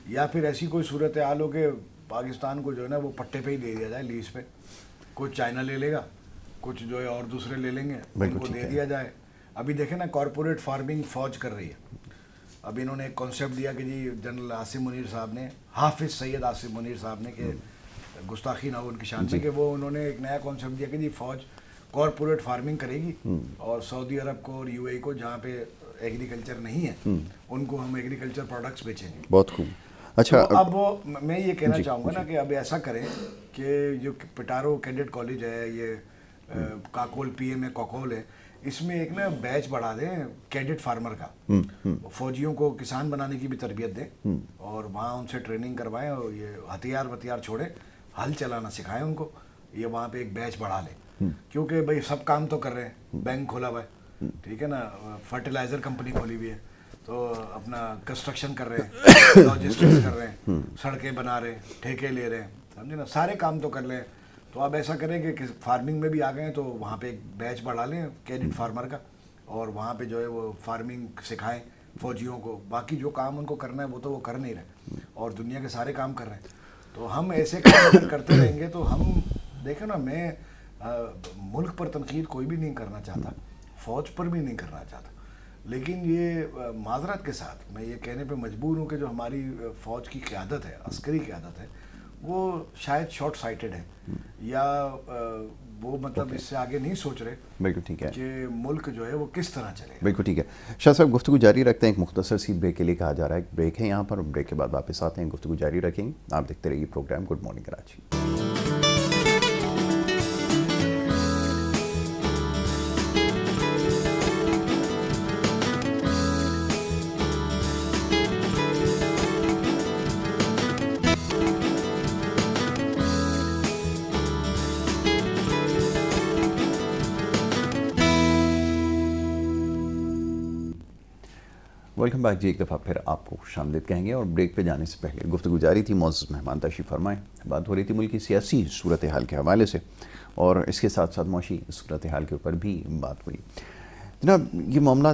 या फिर ऐसी कोई सूरत हाल हो कि पाकिस्तान को जो है ना वो पट्टे पे ही दे दिया जाए, लीज पे, कुछ चाइना ले लेगा, कुछ जो है और दूसरे ले लेंगे, उनको दे दिया जाए। अभी देखें ना, कॉरपोरेट फार्मिंग फौज कर रही है। अभी इन्होंने एक कॉन्सेप्ट दिया कि जी जनरल आसिम मुनीर साहब ने, हाफिज़ सैयद आसिम मुनीर साहब ने, कि गुस्ताखी ना हो उनकी शान में, कि वो उन्होंने एक नया कॉन्सेप्ट दिया कि जी फौज कॉरपोरेट फार्मिंग करेगी, और सऊदी अरब को और यूएई को जहाँ पे एग्रीकल्चर नहीं है उनको हम एग्रीकल्चर प्रोडक्ट्स बेचेंगे। बहुत खूब। अच्छा, तो अब मैं ये कहना चाहूँगा ना कि अब ऐसा करें कि जो पिटारो कैडेट कॉलेज है, ये काकोल पीएम है, कोकोल है, इसमें एक ना बैच बढ़ा दें कैडेट फार्मर का, फौजियों को किसान बनाने की भी तरबियत दें, और वहाँ उनसे ट्रेनिंग करवाएं, और ये हथियार छोड़े, हल चलाना सिखाएं उनको, ये वहाँ पे एक बैच बढ़ा लें, क्योंकि भाई सब काम तो कर रहे हैं, बैंक खोला हुआ है, ठीक है ना, फर्टिलाइज़र कंपनी खोली हुई है, तो अपना कंस्ट्रक्शन कर रहे हैं, लॉजिस्टिक्स कर रहे हैं, सड़कें बना रहे हैं, ठेके ले रहे हैं, समझे ना, सारे काम तो कर रहे हैं। तो अब ऐसा करें कि फार्मिंग में भी आ गए तो वहाँ पे एक बैच बढ़ा लें कैडेट फार्मर का, और वहाँ पे जो है वो फार्मिंग सिखाएं फौजियों को, बाकी जो काम उनको करना है वो तो वो कर नहीं रहे, और दुनिया के सारे काम कर रहे हैं। तो हम ऐसे काम अगर करते रहेंगे तो हम देखें ना, मैं मुल्क पर तनकीद कोई भी नहीं करना चाहता, फ़ौज पर भी नहीं करना चाहता, लेकिन ये माजरत के साथ मैं ये कहने पे मजबूर हूँ कि जो हमारी फ़ौज की क़यादत है, अस्करी क़यादत है, वो शायद शॉर्ट साइटेड है, या वो मतलब इससे आगे नहीं सोच रहे। बिल्कुल ठीक है कि मुल्क जो है वो किस तरह चले। बिल्कुल ठीक है। शाह साहब, गुफ्तगू जारी रखते हैं, एक मुख्तसर सी ब्रेक के लिए कहा जा रहा है, एक ब्रेक है यहाँ पर, ब्रेक के बाद वापस आते हैं, गुफ्तगू जारी रखेंगे। आप देखते रहिए program good morning Karachi. Welcome back जी, एक दफ़ा फिर आपको खुशामदीद कहेंगे, और ब्रेक पे जाने से पहले गुफ्तगू जारी थी, मौजूद मेहमान तशरीफ़ फरमाएँ। बात हो रही थी मुल्क की सियासी सूरत हाल के हवाले से, और इसके साथ साथ मौशी सूरत हाल के ऊपर भी बात हुई। जनाब, ये मामला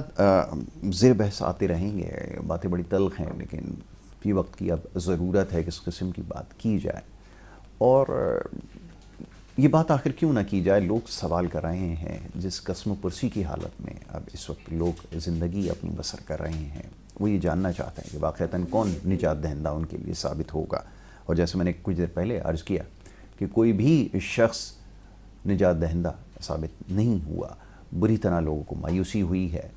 ज़ेर बहस आते रहेंगे, बातें बड़ी तल्ख़ हैं, लेकिन फी वक्त की अब ज़रूरत है कि इस किस्म की बात की जाए, और ये बात आखिर क्यों ना की जाए। लोग सवाल कर रहे हैं, जिस कसम पुरसी की हालत में अब इस वक्त लोग ज़िंदगी अपनी बसर कर रहे हैं, वो ये जानना चाहते हैं कि वाक़तन कौन निजात दहिंदा उनके लिए साबित होगा। और जैसे मैंने कुछ देर पहले अर्ज़ किया कि कोई भी शख्स निजात दहिंदा साबित नहीं हुआ, बुरी तरह लोगों को मायूसी हुई है,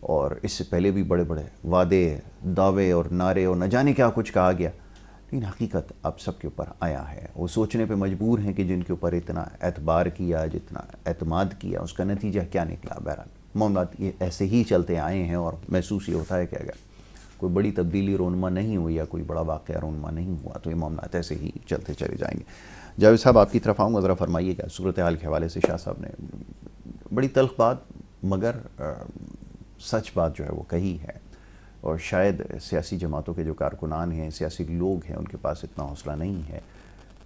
और इससे पहले भी बड़े बड़े वादे, दावे और नारे और न जाने क्या कुछ कहा गया, लेकिन हकीकत अब सबके ऊपर आया है। वो सोचने पे मजबूर हैं कि जिनके ऊपर इतना एतबार किया, जितना एतमाद किया, उसका नतीजा क्या निकला। बहरहाल मामला ये ऐसे ही चलते आए हैं, और महसूस ये होता है कि अगर कोई बड़ी तब्दीली रोनमा नहीं हुई या कोई बड़ा वाक़या रोनमा नहीं हुआ तो ये मामला ऐसे ही चलते चले जाएंगे। जावेद साहब, आपकी तरफ आऊँगा, ज़रा फरमाइएगा सूरत हाल के हवाले से। शाह साहब ने बड़ी तल्ख़ बात मगर सच बात जो है वो कही है, और शायद सियासी जमातों के जो कारकुनान हैं, सियासी लोग हैं, उनके पास इतना हौसला नहीं है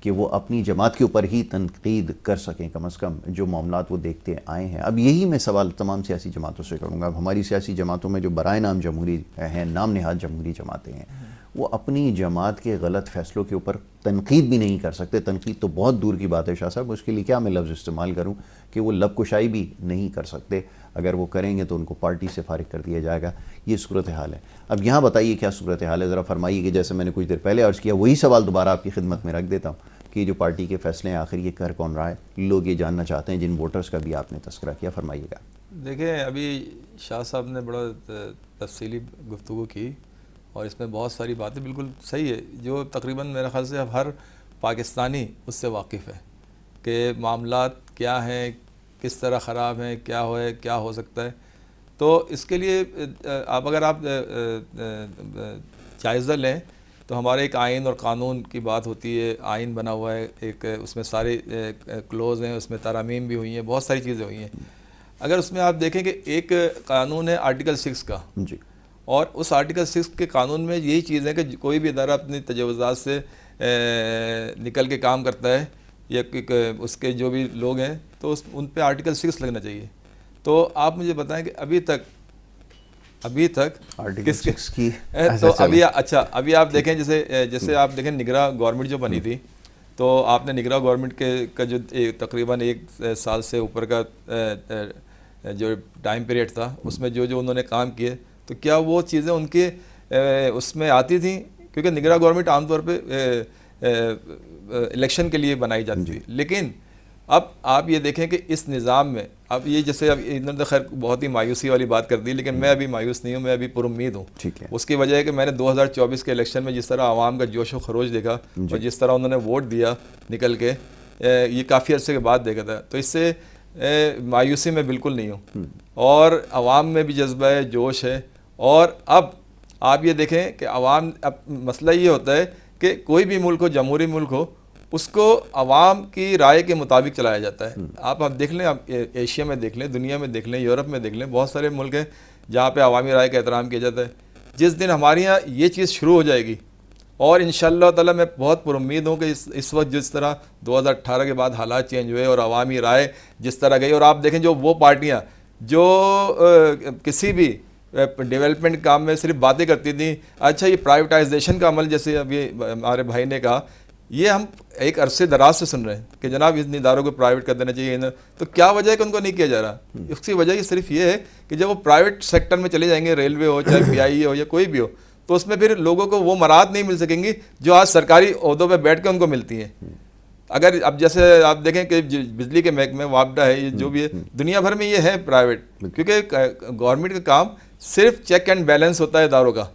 कि वो अपनी जमात के ऊपर ही तनकीद कर सकें, कम अज़ कम जो मामलात वो देखते आए हैं। अब यही मैं सवाल तमाम सियासी जमातों से करूँगा। अब हमारी सियासी जमातों में जो बराए नाम जमहूरी हैं, नाम नहाद जमहूरी जमातें हैं, वो अपनी जमात के गलत फ़ैसलों के ऊपर तनकीद भी नहीं कर सकते। तनकीद तो बहुत दूर की बात है शाह साहब, उसके लिए क्या मैं लफ्ज़ इस्तेमाल करूँ कि वो लबकुशाई भी नहीं कर सकते। अगर वो करेंगे तो उनको पार्टी से फारिग कर दिया जाएगा। ये सूरत हाल है। अब यहाँ बताइए क्या सूरत हाल है, ज़रा फरमाइए कि जैसे मैंने कुछ देर पहले अर्ज़ किया वही सवाल दोबारा आपकी खिदमत में रख देता हूँ कि जो पार्टी के फ़ैसले हैं आखिर ये कर कौन रहा है, लोग ये जानना चाहते हैं, जिन वोटर्स का भी आपने तस्करा किया, फरमाइएगा। देखें, अभी शाह साहब ने बड़ा तफसीली गुफ्तगू की और इसमें बहुत सारी बातें बिल्कुल सही है जो तकरीबन मेरे ख़्याल से अब हर पाकिस्तानी उससे वाकिफ़ है कि मामलात क्या हैं, किस तरह ख़राब हैं, क्या हो सकता है। तो इसके लिए आप अगर आप जायज़ा लें तो हमारे एक आइन और क़ानून की बात होती है। आइन बना हुआ है एक, उसमें सारे क्लोज़ हैं, उसमें तरामीम भी हुई हैं, बहुत सारी चीज़ें हुई हैं। अगर उसमें आप देखें कि एक कानून है आर्टिकल 6 का जी, और उस आर्टिकल 6 के कानून में यही चीज़ है कि कोई भी इदारा अपनी तजव्वुज़ात से निकल के काम करता है या उसके जो भी लोग हैं तो उन पे आर्टिकल 6 लगना चाहिए। तो आप मुझे बताएं कि अभी तक आर्टिकल 6 की तो अभी आप देखें जैसे आप देखें निगरां गवर्नमेंट जो बनी थी, तो आपने निगरां गवर्नमेंट का जो तकरीबन 1 साल से ऊपर का जो टाइम पीरियड था उसमें जो उन्होंने काम किए, तो क्या वो चीज़ें उनके उसमें आती थी? क्योंकि निगरां गवर्नमेंट आमतौर पे इलेक्शन के लिए बनाई जाती थी। लेकिन अब आप ये देखें कि इस निज़ाम में अब ये जैसे अब इन्होंने खैर बहुत ही मायूसी वाली बात कर दी, लेकिन मैं अभी मायूस नहीं हूँ, मैं अभी पुरुम्मीद हूँ। उसकी वजह है कि मैंने 2024 के इलेक्शन में जिस तरह आवाम का जोश व खरोश देखा और जिस तरह उन्होंने वोट दिया निकल के, ये काफ़ी अर्से के बाद देखा था, तो इससे मायूसी में बिल्कुल नहीं हूँ और आवाम में भी जज्बा है, जोश है। और अब आप ये देखें कि आवाम, अब मसला ये होता है कि कोई भी मुल्क हो, जमहूरी मुल्क हो, उसको अवाम की राय के मुताबिक चलाया जाता है। आप देख लें, आप एशिया में देख लें, दुनिया में देख लें, यूरोप में देख लें, बहुत सारे मुल्क हैं जहाँ पे अवामी राय का एहतराम किया जाता है। जिस दिन हमारे यहाँ ये चीज़ शुरू हो जाएगी, और इंशाअल्लाह ताला मैं बहुत पुरुम्मीद हूँ कि इस वक्त जिस तरह 2018 के बाद हालात चेंज हुए और अवामी राय जिस तरह गई, और आप देखें जो वो पार्टियाँ जो किसी भी डेवलपमेंट काम में सिर्फ बातें करती थी, अच्छा ये प्राइवेटाइजेशन का अमल जैसे अभी हमारे भाई ने कहा, ये हम एक अरसे दराज से सुन रहे हैं कि जनाब इन इदारों को प्राइवेट कर देना चाहिए। तो क्या वजह है कि उनको नहीं किया जा रहा? इसकी वजह सिर्फ ये है कि जब वो प्राइवेट सेक्टर में चले जाएंगे, रेलवे हो चाहे PIE हो या कोई भी हो, तो उसमें फिर लोगों को वो मराहत नहीं मिल सकेंगी जो आज सरकारी ओहदों पर बैठ के उनको मिलती हैं। अगर अब जैसे आप देखें कि बिजली के महकमे वापडा है, ये जो भी है दुनिया भर में ये है प्राइवेट, क्योंकि गवर्नमेंट का काम सिर्फ चेक एंड बैलेंस होता है इदारों का,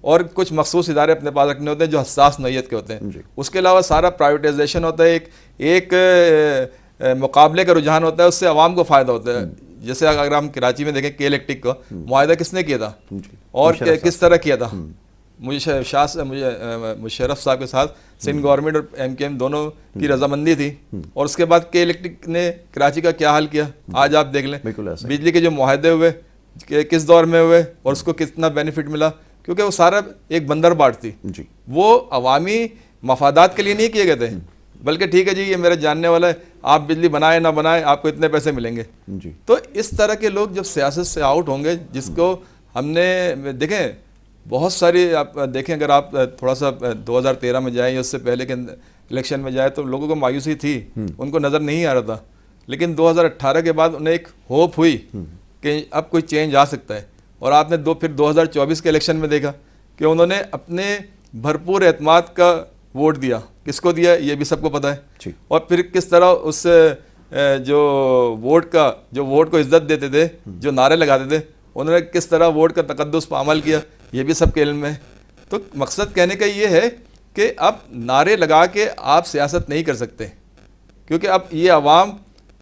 और कुछ मखसूस इदारे अपने पास रखने होते हैं जो हसास नौयत के होते हैं। उसके अलावा सारा प्राइवेटाइजेशन होता है, एक मुकाबले का रुझान होता है, उससे आवाम को फ़ायदा होता है। जैसे अगर हम कराची में देखें, के इलेक्ट्रिक का मुआहदा किसने किया था और किस तरह किया था? मुशर्रफ साहब के साथ सिंध गवर्नमेंट और MKM दोनों की रजामंदी थी, और उसके बाद के इलेक्ट्रिक ने कराची का क्या हाल किया आज आप देख लें। बिजली के जो मुआहदे हुए किस दौर में हुए और उसको कितना बेनिफिट मिला, क्योंकि वो सारा एक बंदर बाट थी जी। वो अवामी मफादात के लिए नहीं किए गए थे, बल्कि ठीक है जी ये मेरा जानने वाला है, आप बिजली बनाए ना बनाए आपको इतने पैसे मिलेंगे जी। तो इस तरह के लोग जब सियासत से आउट होंगे, जिसको हमने देखें बहुत सारी, आप देखें अगर आप थोड़ा सा 2013 में जाएँ या उससे पहले के इलेक्शन में जाए तो लोगों को मायूसी थी, उनको नज़र नहीं आ रहा था। लेकिन 2018 के बाद उन्हें एक होप हुई कि अब कोई चेंज आ सकता है, और आपने फिर 2024 के इलेक्शन में देखा कि उन्होंने अपने भरपूर एतमाद का वोट दिया। किसको दिया ये भी सबको पता है। और फिर किस तरह उस जो वोट को इज्जत देते थे, जो नारे लगाते थे, उन्होंने किस तरह वोट का तकद्दुस पर अमल किया, ये भी सबके इल्म में है। तो मकसद कहने का ये है कि अब नारे लगा के आप सियासत नहीं कर सकते, क्योंकि अब ये आवाम,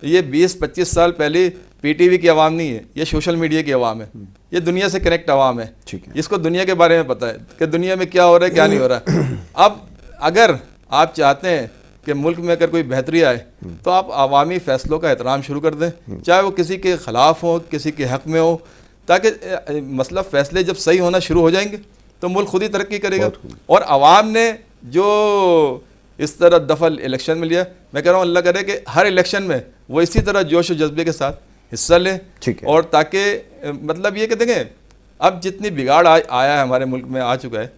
ये 20-25 साल पहले PTV की आवाम नहीं है, ये सोशल मीडिया की आवाम है, ये दुनिया से कनेक्ट आवाम है, इसको दुनिया के बारे में पता है कि दुनिया में क्या हो रहा है क्या नहीं हो रहा है। अब अगर आप चाहते हैं कि मुल्क में अगर कोई बेहतरी आए तो आप अवामी फ़ैसलों का एहतराम शुरू कर दें, चाहे वो किसी के ख़िलाफ़ हो, किसी के हक़ में हो, ताकि मतलब फ़ैसले जब सही होना शुरू हो जाएंगे तो मुल्क खुद ही तरक्की करेगा। और आवाम ने जो इस तरह दफल इलेक्शन में लिया। मैं कह रहा हूँ अल्लाह करे कि हर इलेक्शन में वो इसी तरह जोश और जज्बे के साथ हिस्सा लें, और ताकि मतलब ये कि देखें अब जितनी बिगाड़ आया है हमारे मुल्क में, आ चुका है,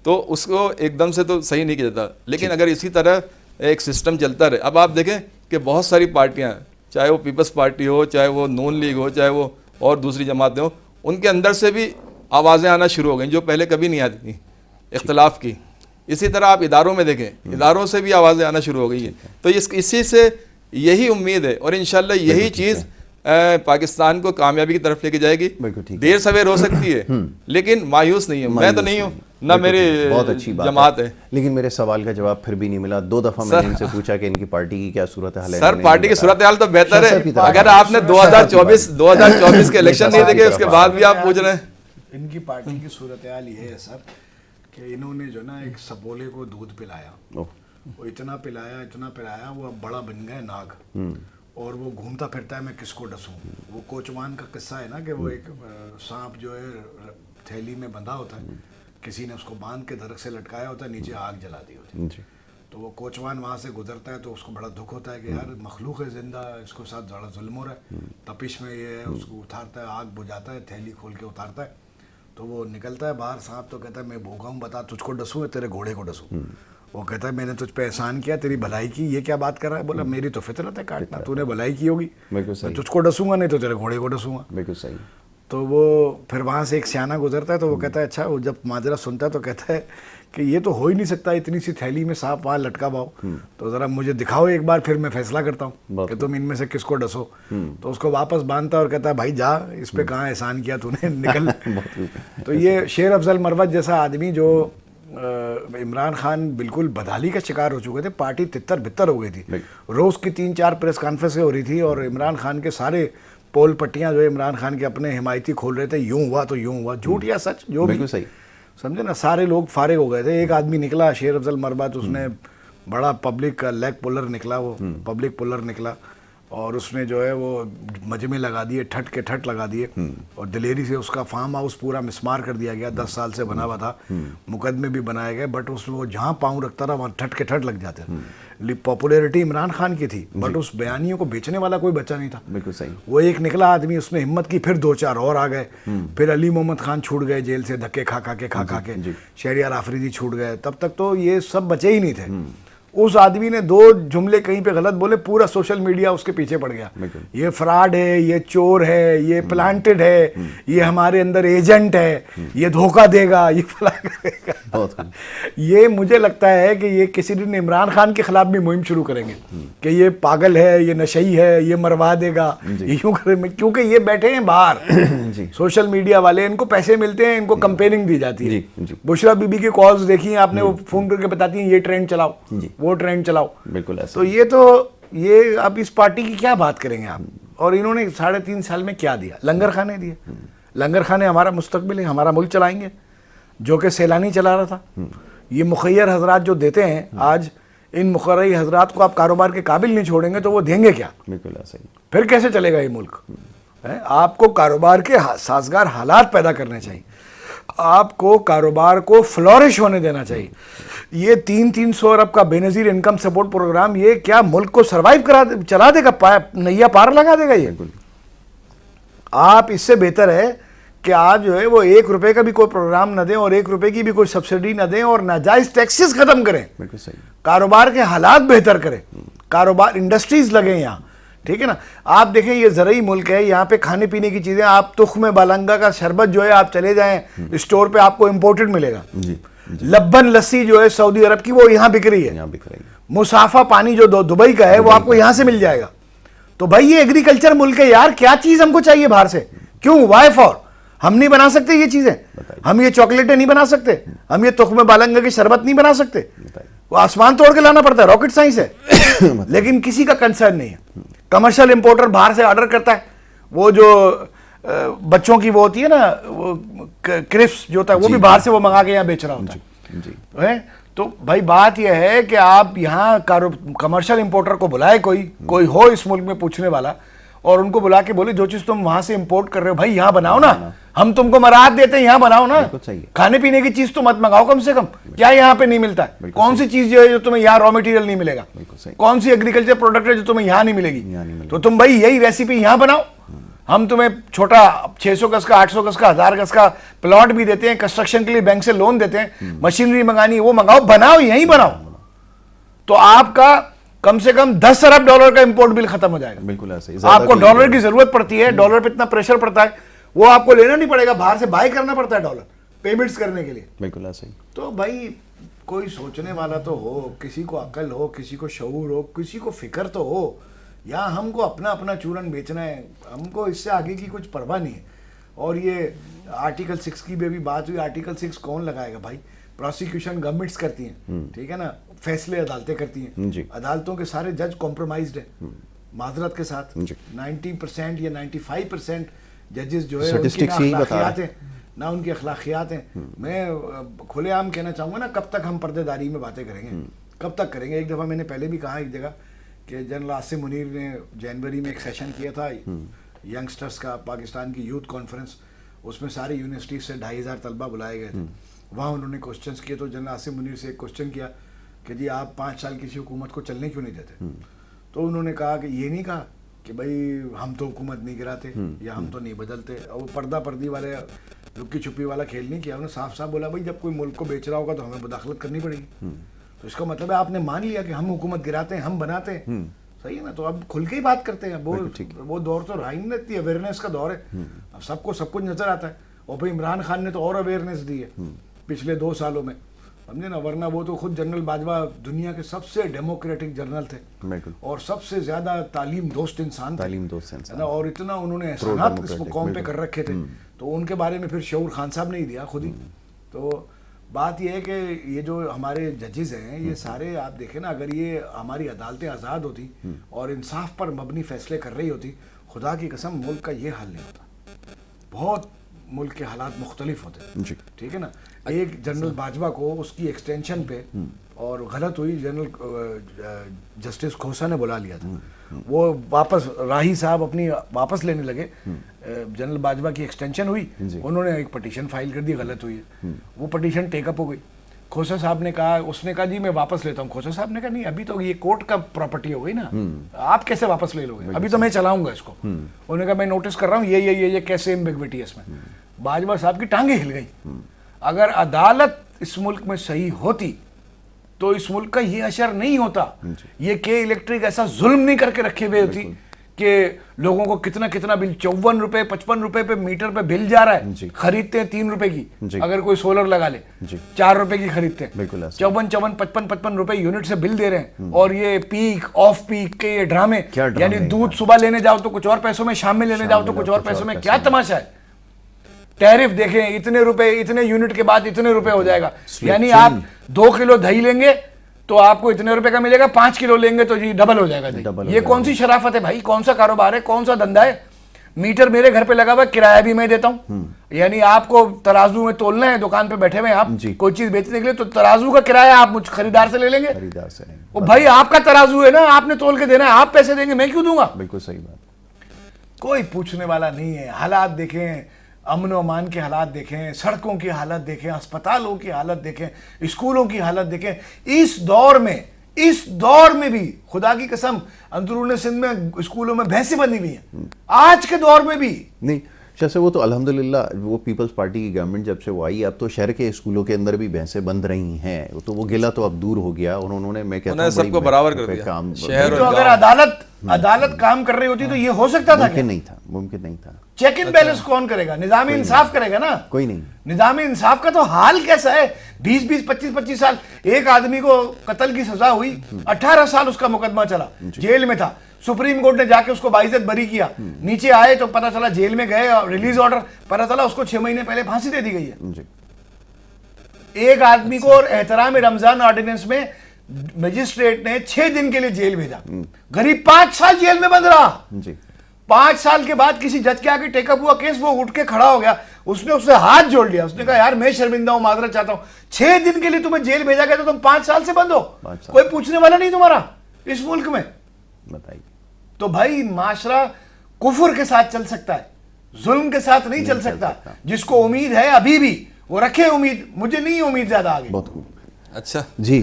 तो उसको एकदम से तो सही नहीं किया जाता, लेकिन अगर इसी तरह एक सिस्टम चलता रहे। अब आप देखें कि बहुत सारी पार्टियां, चाहे वो पीपल्स पार्टी हो, चाहे वो नून लीग हो, चाहे वो और दूसरी जमातें हो, उनके अंदर से भी आवाज़ें आना शुरू हो गई जो पहले कभी नहीं आती थी इख्तलाफ की। इसी तरह आप इदारों में देखें, इदारों से भी आवाज़ें आना शुरू हो गई हैं। तो इसी से यही उम्मीद है और इंशाल्लाह यही चीज़ पाकिस्तान को कामयाबी की तरफ लेके जाएगी। देर सवेर हो सकती है लेकिन मायूस नहीं है, मैं तो नहीं हूँ, ना मेरी बहुत अच्छी जमात है। लेकिन मेरे सवाल का जवाब फिर भी नहीं मिला। 2 दफ़ा मैंने इनसे पूछा कि इनकी पार्टी की क्या सूरत हाल है। सर पार्टी की सूरत हाल तो बेहतर है। अगर आपने 2024 के इलेक्शन नहीं देखे उसके बाद भी आप पूछ रहे हैं। इनकी पार्टी की सूरत हाल ये है सर कि इन्होंने जो ना एक सपोले को दूध पिलाया, वो इतना पिलाया वो अब बड़ा बन गया नाग, और वो घूमता फिरता है मैं किसको डसूं। वो कोचवान का किस्सा है ना कि वो एक सांप जो है थैली में बंधा होता है, किसी ने उसको बांध के दरख्त से लटकाया होता है, नीचे आग जला दी होती है। तो वो कोचवान वहाँ से गुजरता है तो उसको बड़ा दुख होता है कि यार मखलूक है जिंदा, इसको साथ बड़ा जुल्म हो रहा है। तपिश में ये है, उसको उतारता है, आग बुझाता है, थैली खोल के उतारता है, तो वो निकलता है बाहर। सांप तो कहता है मैं भूखा हूँ, बता तुझको डसूँ या तेरे घोड़े को डसूँ। वो कहता है मैंने तुझ पे एहसान किया, तेरी भलाई की, ये क्या बात कर रहा है। बोला मेरी तो फितरत है काटना, तूने भलाई की होगी, मैं तुझको डसूंगा, नहीं तो तेरे घोड़े को डसूंगा। बिल्कुल सही। तो वो फिर वहाँ से एक सियाना गुजरता है तो वो कहता है अच्छा, वो जब माजरा सुनता है तो कहता है कि ये तो हो ही नहीं सकता, इतनी सी थैली में सांप वहाँ लटका पाओ, तो ज़रा मुझे दिखाओ एक बार, फिर मैं फैसला करता हूँ कि तुम इनमें से किसको डसो। तो उसको वापस बांधता है और कहता है भाई जा, इस पे कहाँ एहसान किया तूने, निकल। तो ये शेर अफजल मरवत जैसा आदमी जो इमरान खान बिल्कुल बदहाली का शिकार हो चुके थे, पार्टी तितर बितर हो गई थी, रोज़ की 3-4 प्रेस कॉन्फ्रेंसें हो रही थी और इमरान खान के सारे पोल पट्टियाँ जो है इमरान खान के अपने हिमायती खोल रहे थे, यूँ हुआ तो यूँ हुआ, झूठ या सच जो भी सही समझे ना, सारे लोग फारिग हो गए थे। एक आदमी निकला शेर अफजल मरवत, उसने बड़ा पब्लिक का लेग पुलर निकला, वो पब्लिक पुलर निकला और उसने जो है वो मजमे लगा दिए, ठट के ठट लगा दिए और दिलेरी से उसका फार्म हाउस पूरा मिसमार कर दिया गया। 10 साल से बना हुआ था, मुकदमे भी बनाए गए, बट उसमें वो जहाँ पाँव रखता था वहाँ ठट के ठट लग जाते थे। पॉपुलैरिटी इमरान खान की थी बट उस बयानियों को बेचने वाला कोई बच्चा नहीं था। बिल्कुल सही। वो एक निकला आदमी, उसने हिम्मत की, फिर 2-4 और आ गए, फिर अली मोहम्मद खान छूट गए जेल से धक्के खा खा के, शहरियार आफरीदी छूट गए, तब तक तो ये सब बचे ही नहीं थे। उस आदमी ने 2 जुमले कहीं पे गलत बोले, पूरा सोशल मीडिया उसके पीछे पड़ गया, ये फ्रॉड है, ये चोर है, ये प्लांटेड है, ये हमारे अंदर एजेंट है, ये धोखा देगा, ये फला करेगा। ये मुझे लगता है कि ये किसी दिन इमरान खान के खिलाफ भी मुहिम शुरू करेंगे कि ये पागल है, ये नशई है, ये मरवा देगा, ये क्यों करें, क्योंकि ये बैठे हैं बाहर सोशल मीडिया वाले, इनको पैसे मिलते हैं, इनको कंपेयरिंग दी जाती है। बुशरा बीबी की कॉल्स देखी आपने, वो फोन करके बताती हैं ये ट्रेंड चलाओ, वो ट्रेंड चलाओ। बिल्कुल ऐसा। तो ये अब इस पार्टी की क्या बात करेंगे आप। और इन्होंने 3.5 साल में क्या दिया, लंगर खाने दिए। लंगर खाने हमारा मुस्तकबिल है, हमारा मुल्क चलाएंगे, जो कि सैलानी चला रहा था। ये मुखैर हजरात जो देते हैं, आज इन मुखर्रर हजरात को आप कारोबार के काबिल नहीं छोड़ेंगे तो वो देंगे क्या। बिल्कुल ऐसा ही। फिर कैसे चलेगा ये मुल्क। आपको कारोबार के साजगार हालात पैदा करने चाहिए, आपको कारोबार को फ्लोरिश होने देना चाहिए। ये 300 अरब का बेनजीर इनकम सपोर्ट प्रोग्राम, ये क्या मुल्क को सरवाइव चला देगा, नैया पार लगा देगा ये। आप इससे बेहतर है कि आप जो है वो 1 रुपए का भी कोई प्रोग्राम न दें और 1 रुपए की भी कोई सब्सिडी न दें और नाजायज टैक्सेस खत्म करें, कारोबार के हालात बेहतर करें, कारोबार इंडस्ट्रीज लगे यहाँ, ठीक है ना। आप देखें ये ज़रई मुल्क है, यहाँ पे खाने पीने की चीज़ें, आप तुख्म बालंगा का शरबत जो है आप चले जाएं स्टोर पे आपको इंपोर्टेड मिलेगा। लब्बन लस्सी जो है सऊदी अरब की वो यहाँ बिक रही है। मुसाफा पानी जो दुबई का है वो आपको यहाँ से मिल जाएगा। तो भाई ये एग्रीकल्चर मुल्क है यार, क्या चीज़ हमको चाहिए बाहर से, क्यों, वाई फॉर। हम नहीं बना सकते ये चीज़ें, हम ये चॉकलेटें नहीं बना सकते, हम ये तुख्म बालंगा की शरबत नहीं बना सकते, वो आसमान तोड़ के लाना पड़ता है, रॉकेट साइंस है। लेकिन किसी का कंसर्न नहीं है। कमर्शियल इंपोर्टर बाहर से ऑर्डर करता है, वो जो बच्चों की वो होती है ना, वो क्रिस्प्स जो होता है वो भी बाहर से वो मंगा के यहाँ बेच रहा होता है। तो भाई बात यह है कि आप यहाँ कमर्शियल इंपोर्टर को बुलाए, कोई हो इस मुल्क में पूछने वाला, और उनको बुला के बोले जो चीज तुम वहां से इंपोर्ट कर रहे हो भाई यहाँ बनाओ ना, हम तुमको मराहत देते हैं यहाँ बनाओ ना, खाने पीने की चीज तो मत मंगाओ कम से कम, क्या यहाँ पे नहीं मिलता है? कौन सी चीज जो तुम्हें यहाँ रॉ मटेरियल नहीं मिलेगा, कौन सी एग्रीकल्चर प्रोडक्ट है जो तुम्हें यहाँ नहीं मिलेगी, तो तुम भाई यही रेसिपी यहाँ बनाओ, हम तुम्हें छोटा 600 गज का 800 गज का 1000 गज का प्लॉट भी देते हैं, कंस्ट्रक्शन के लिए बैंक से लोन देते हैं, मशीनरी मंगानी है वो मंगाओ, बनाओ यहीं बनाओ, तो आपका कम से कम 10 अरब डॉलर का इंपोर्ट बिल खत्म हो जाएगा। बिल्कुल ऐसे ही, आपको डॉलर की जरूरत पड़ती है, डॉलर पे इतना प्रेशर पड़ता है, वो आपको लेना नहीं पड़ेगा, बाहर से बाय करना पड़ता है डॉलर पेमेंट्स करने के लिए। बिल्कुल ऐसे ही। तो भाई कोई सोचने वाला तो हो, किसी को अकल हो, किसी को शऊर हो, किसी को फिक्र तो हो, या हमको अपना अपना चूरन बेचना है, हमको इससे आगे की कुछ परवाह नहीं है। और ये आर्टिकल 6 की भी बात हुई, आर्टिकल 6 कौन लगाएगा भाई? प्रोसिक्यूशन गवर्नमेंट्स करती हैं, ठीक है ना, फैसले अदालतें करती हैं, अदालतों के सारे जज कॉम्प्रोमाइज्ड है माजरत के साथ, 90% या 95% जजेस जो है ना उनकी अखलाकियात हैं। मैं खुलेआम कहना चाहूँगा ना, कब तक हम पर्देदारी में बातें करेंगे, कब तक करेंगे? एक दफ़ा मैंने पहले भी कहा एक जगह कि जनरल आसिम मुनीर ने जनवरी में एक सेशन किया था यंगस्टर्स का, पाकिस्तान की यूथ कॉन्फ्रेंस, उसमें सारी यूनिवर्सिटी से 2500 तलबा बुलाए गए थे। वहाँ उन्होंने क्वेश्चंस किए, तो जनरल आसिम मुनीर से एक क्वेश्चन किया कि जी आप 5 साल किसी हुकूमत को चलने क्यों नहीं देते? तो उन्होंने कहा कि ये नहीं कहा कि भाई हम तो हुकूमत नहीं गिराते या हम तो नहीं बदलते, और वो पर्दा पर्दी वाले लुक्की छुपी वाला खेल नहीं किया, उन्होंने साफ साफ बोला भाई जब कोई मुल्क को बेच रहा होगा तो हमें मुदाखलत करनी पड़ेगी। तो इसका मतलब है आपने मान लिया कि हम हुकूमत गिराते हैं, हम बनाते हैं, सही है ना? तो अब खुल के ही बात करते हैं, वो दौर तो रहा ही नहीं, इतनी अवेयरनेस का दौर है, अब सबको सब कुछ नजर आता है। और भाई इमरान खान ने तो और अवेयरनेस दी है पिछले 2 सालों में, समझे ना, वरना वो तो खुद जनरल बाजवा दुनिया के सबसे डेमोक्रेटिक जनरल थे और सबसे ज्यादा तालीम दोस्त इंसान थे ना, और इतना उन्होंने एहसानात इस कौम पे कर रखे थे, तो उनके बारे में फिर शऊर खान साहब ने ही दिया खुद ही। तो बात यह है कि ये जो हमारे जजेस हैं ये सारे आप देखें ना, अगर ये हमारी अदालतें आज़ाद होती और इंसाफ पर मबनी फैसले कर रही होती, खुदा की कसम मुल्क का ये हाल नहीं होता। बहुत मुल्क के हालात मुख्तलिफ होते हैं, ठीक है ना। एक जनरल बाजवा को उसकी एक्सटेंशन पे और गलत हुई, जनरल जस्टिस खोसा ने बुला लिया था, वो वापस राही साहब अपनी वापस लेने लगे, जनरल बाजवा की एक्सटेंशन हुई, उन्होंने एक पटिशन फाइल कर दी, गलत हुई है, वो पटिशन टेकअप हो गई। खोसा साहब ने कहा, उसने कहा जी मैं वापस लेता हूँ। खोसा साहब ने कहा नहीं, अभी तो ये कोर्ट का प्रॉपर्टी हो गई ना, आप कैसे वापस ले लोगे, अभी तो मैं चलाऊंगा इसको। उन्होंने कहा मैं नोटिस कर रहा हूँ ये कैसे एम्बिग्विटी है इसमें। बाजवा साहब की टांगे हिल गई। अगर अदालत इस मुल्क में सही होती तो इस मुल्क का ये असर नहीं होता, ये के इलेक्ट्रिक ऐसा जुल्म नहीं करके रखे हुए होती कि लोगों को कितना कितना बिल, 54 रुपए 55 रुपए पे मीटर पे बिल जा रहा है, खरीदते हैं 3 रुपए की, अगर कोई सोलर लगा ले 4 रुपए की खरीदते हैं, 54 55 रुपए यूनिट से बिल दे रहे हैं। और ये पीक ऑफ पीक के ये ड्रामे, यानी दूध सुबह लेने जाओ तो कुछ और पैसों में, शाम में लेने जाओ तो कुछ और पैसों में, क्या तमाशा है। टैरिफ देखें, इतने रुपए, इतने यूनिट के बाद इतने रुपए हो जाएगा, यानी आप 2 किलो दही लेंगे तो आपको इतने रुपए का मिलेगा, 5 किलो लेंगे तो जी डबल हो जाएगा दही। ये कौन सी शराफत है भाई, कौन सा कारोबार है, कौन सा धंधा है। मीटर मेरे घर पे लगा हुआ, किराया भी मैं देता हूँ, यानी आपको तराजू में तोलना है, दुकान पे बैठे हुए आप कोई चीज बेचने के लिए, तो तराजू का किराया आप मुझ खरीदार से ले लेंगे, वो भाई आपका तराजू है ना, आपने तोल के देना है, आप पैसे देंगे, मैं क्यों दूंगा। बिल्कुल सही बात, कोई पूछने वाला नहीं है। हालात देखें, अमन अमान के हालात देखें, सड़कों की हालत देखें, अस्पतालों की हालत देखें, स्कूलों की हालत देखें। इस दौर में भी खुदा की कसम अंदरूनी सिंध में स्कूलों में भैंसें बनी हुई हैं, आज के दौर में भी नहीं। जैसे वो तो अल्हम्दुलिल्लाह वो पीपल्स पार्टी की गवर्नमेंट जब से वो आई, अब तो शहर के स्कूलों के अंदर भी भैंसें बंद रही हैं, तो वो गिला तो अब दूर हो गया, और उन्होंने मैं कहता हूं सबको बराबर कर दिया काम। तो अगर अदालत काम कर रही होती तो ये हो सकता था? मुमकिन नहीं था। चेक इन बैलेंस कौन करेगा? निजामी इंसाफ करेगा ना, कोई नहीं। निजामी इंसाफ का तो हाल कैसा है, 20-20 25-25 साल एक आदमी को कत्ल की सजा हुई, 18 साल उसका मुकदमा चला, जेल में था, सुप्रीम कोर्ट ने जाके उसको बाइज्जत बरी किया, नीचे आए तो पता चला जेल में गए, रिलीज ऑर्डर पता चला उसको 6 महीने पहले फांसी दे दी गई है। एक आदमी को एहतराम रमजान ऑर्डिनेंस में मजिस्ट्रेट ने 6 दिन के लिए जेल भेजा, गरीब 5 साल जेल में बंद रहा। 5 साल के बाद किसी जज के आगे टेकअप हुआ केस, वो उठ के खड़ा हो गया, उसने उससे हाथ जोड़ लिया, उसने कहा यार मैं शर्मिंदा हूं, माजरत चाहता हूं, 6 दिन के लिए तुम्हें जेल भेजा गया तो तुम 5 साल से बंद हो, कोई पूछने वाला नहीं तुम्हारा इस मुल्क में, बताइए। तो भाई माशरा कुफर के साथ चल सकता है, जुल्म के साथ नहीं चल सकता। जिसको उम्मीद है अभी भी वो रखे उम्मीद, मुझे नहीं उम्मीद ज्यादा आगे। बहुत खूब। अच्छा जी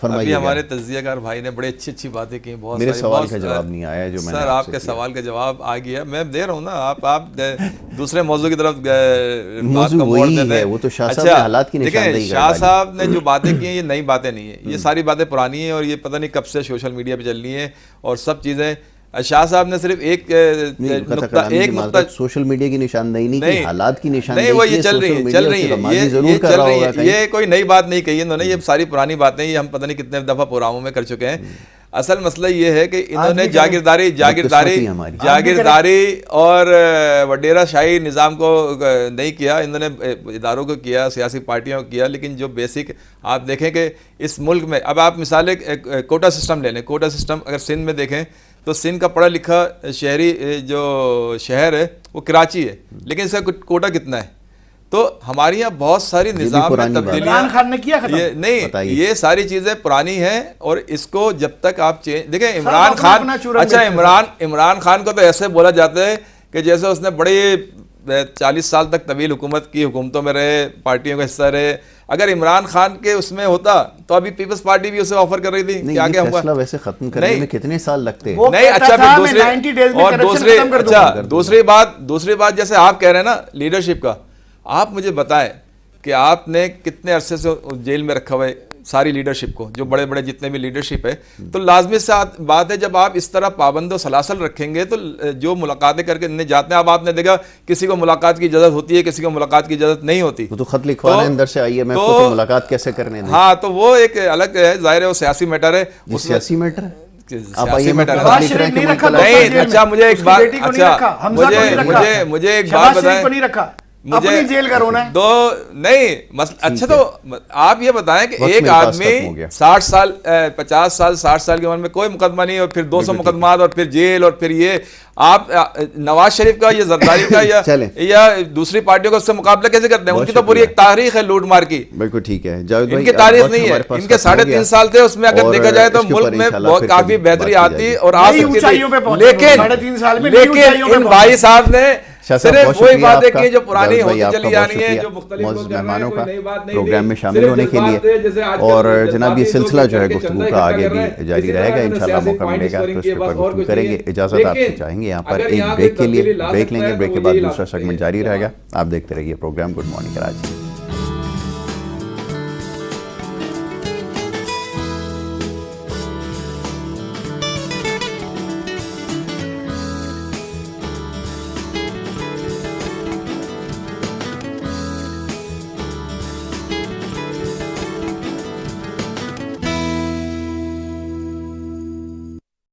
अभी हमारे तज्जियाकार भाई ने बड़े अच्छी बातें की, बहुत मेरे सवाल का जवाब नहीं आया जो मैंने सर आपके सवाल का जवाब आ गया, मैं दे रहा हूँ ना, आप दूसरे मौजू की तरफ बात को मोड़ देते हैं। वो तो शाह साहब ने हालात की निशानदेही देखिए शाह साहब ने जो बातें की हैं ये नई बातें नहीं है, ये सारी बातें पुरानी हैं और ये पता नहीं कब से सोशल मीडिया पे चल रही हैं और सब चीज़ें। शाह साहब ने सिर्फ एक नुक्ता सोशल मीडिया की निशानदेही नहीं, हालात की निशानदेही नहीं, वो ये चल रही है, ये कोई नई बात नहीं कही इन्होंने, ये सारी पुरानी बातें ये हम पता नहीं कितने दफा प्रोग्रामों में कर चुके हैं। असल मसला ये है कि इन्होंने जागीरदारी और वडेरा शाही निज़ाम को नहीं किया, इन्होंने इदारों को किया, सियासी पार्टियों को किया। लेकिन जो बेसिक आप देखें कि इस मुल्क में अब आप मिसाल कोटा सिस्टम ले लें, कोटा सिस्टम अगर सिंध में देखें तो सिंध का पढ़ा लिखा शहरी जो शहर है वो कराची है, लेकिन इसका कोटा कितना है? तो हमारे यहाँ बहुत सारी निज़ाम में तब्दीलियां ये सारी चीज़ें पुरानी हैं और इसको जब तक आप चेंज देखें इमरान खान, अच्छा इमरान खान को तो ऐसे बोला जाता है कि जैसे उसने बड़े 40 साल तक तवील हुकूमत की, हुकूमतों में रहे, पार्टियों का हिस्सा रहे। अगर इमरान खान के उसमें होता तो अभी पीपल्स पार्टी भी उसे ऑफर कर रही थी। क्या क्या हुआ? वैसे खत्म करने में कितने साल लगते हैं? नहीं अच्छा दूसरी बात जैसे आप कह रहे हैं ना लीडरशिप का, आप मुझे बताएं कि आपने कितने अरसे से जेल में रखा हुआ है सारी लीडरशिप को, जो बड़े बड़े जितने भी लीडरशिप है। तो लाजमी सा बात है जब आप इस तरह पाबंद सलासल रखेंगे तो जो मुलाकातें करके जाते हैं, अब आपने देखा किसी को मुलाकात की इजाजत होती है, किसी को मुलाकात की इजाजत नहीं होती। तो खत लिखवाने अंदर से आइए, मैं तो मुलाकात कैसे करने दें? हाँ तो वो एक अलग है, जाहिर है वो सियासी मैटर है। सियासी मैटर है, अच्छा मुझे एक बात, अच्छा मुझे एक बात बताएं, अपनी जेल का रोना है दो नहीं अच्छा तो आप ये बताएं कि एक आदमी 60 साल 50 साल 60 साल की उम्र में कोई मुकदमा नहीं और फिर 200 मुकदमा और फिर जेल और फिर ये आप नवाज शरीफ का या जरदारी का या दूसरी पार्टियों का उससे मुकाबला कैसे करते हैं? उनकी तो पूरी एक तारीख है लूट मार की। बिल्कुल ठीक है, इनकी तारीख नहीं है, इनके 3.5 साल थे, उसमें अगर देखा जाए तो मुल्क में बहुत काफी बेहतरी आती और आ सकती थी। लेकिन इन भाई साहब ने सिर्फ वही बातें की जो पुरानी होती चली आ रही है, जो मुख्तलिफ मेहमानों का प्रोग्राम में शामिल होने के लिए। और जनाब ये सिलसिला जो है गुफ्तगू का आगे भी जारी रहेगा, इंशाल्लाह मौका मिलेगा तो इस पर गुफ्तगू करेंगे। इजाजत आपसे चाहेंगे यहाँ पर एक ब्रेक के लिए, ब्रेक लेंगे, ब्रेक के बाद दूसरा सेगमेंट जारी रहेगा। आप देखते रहिए प्रोग्राम गुड मॉर्निंग कराची।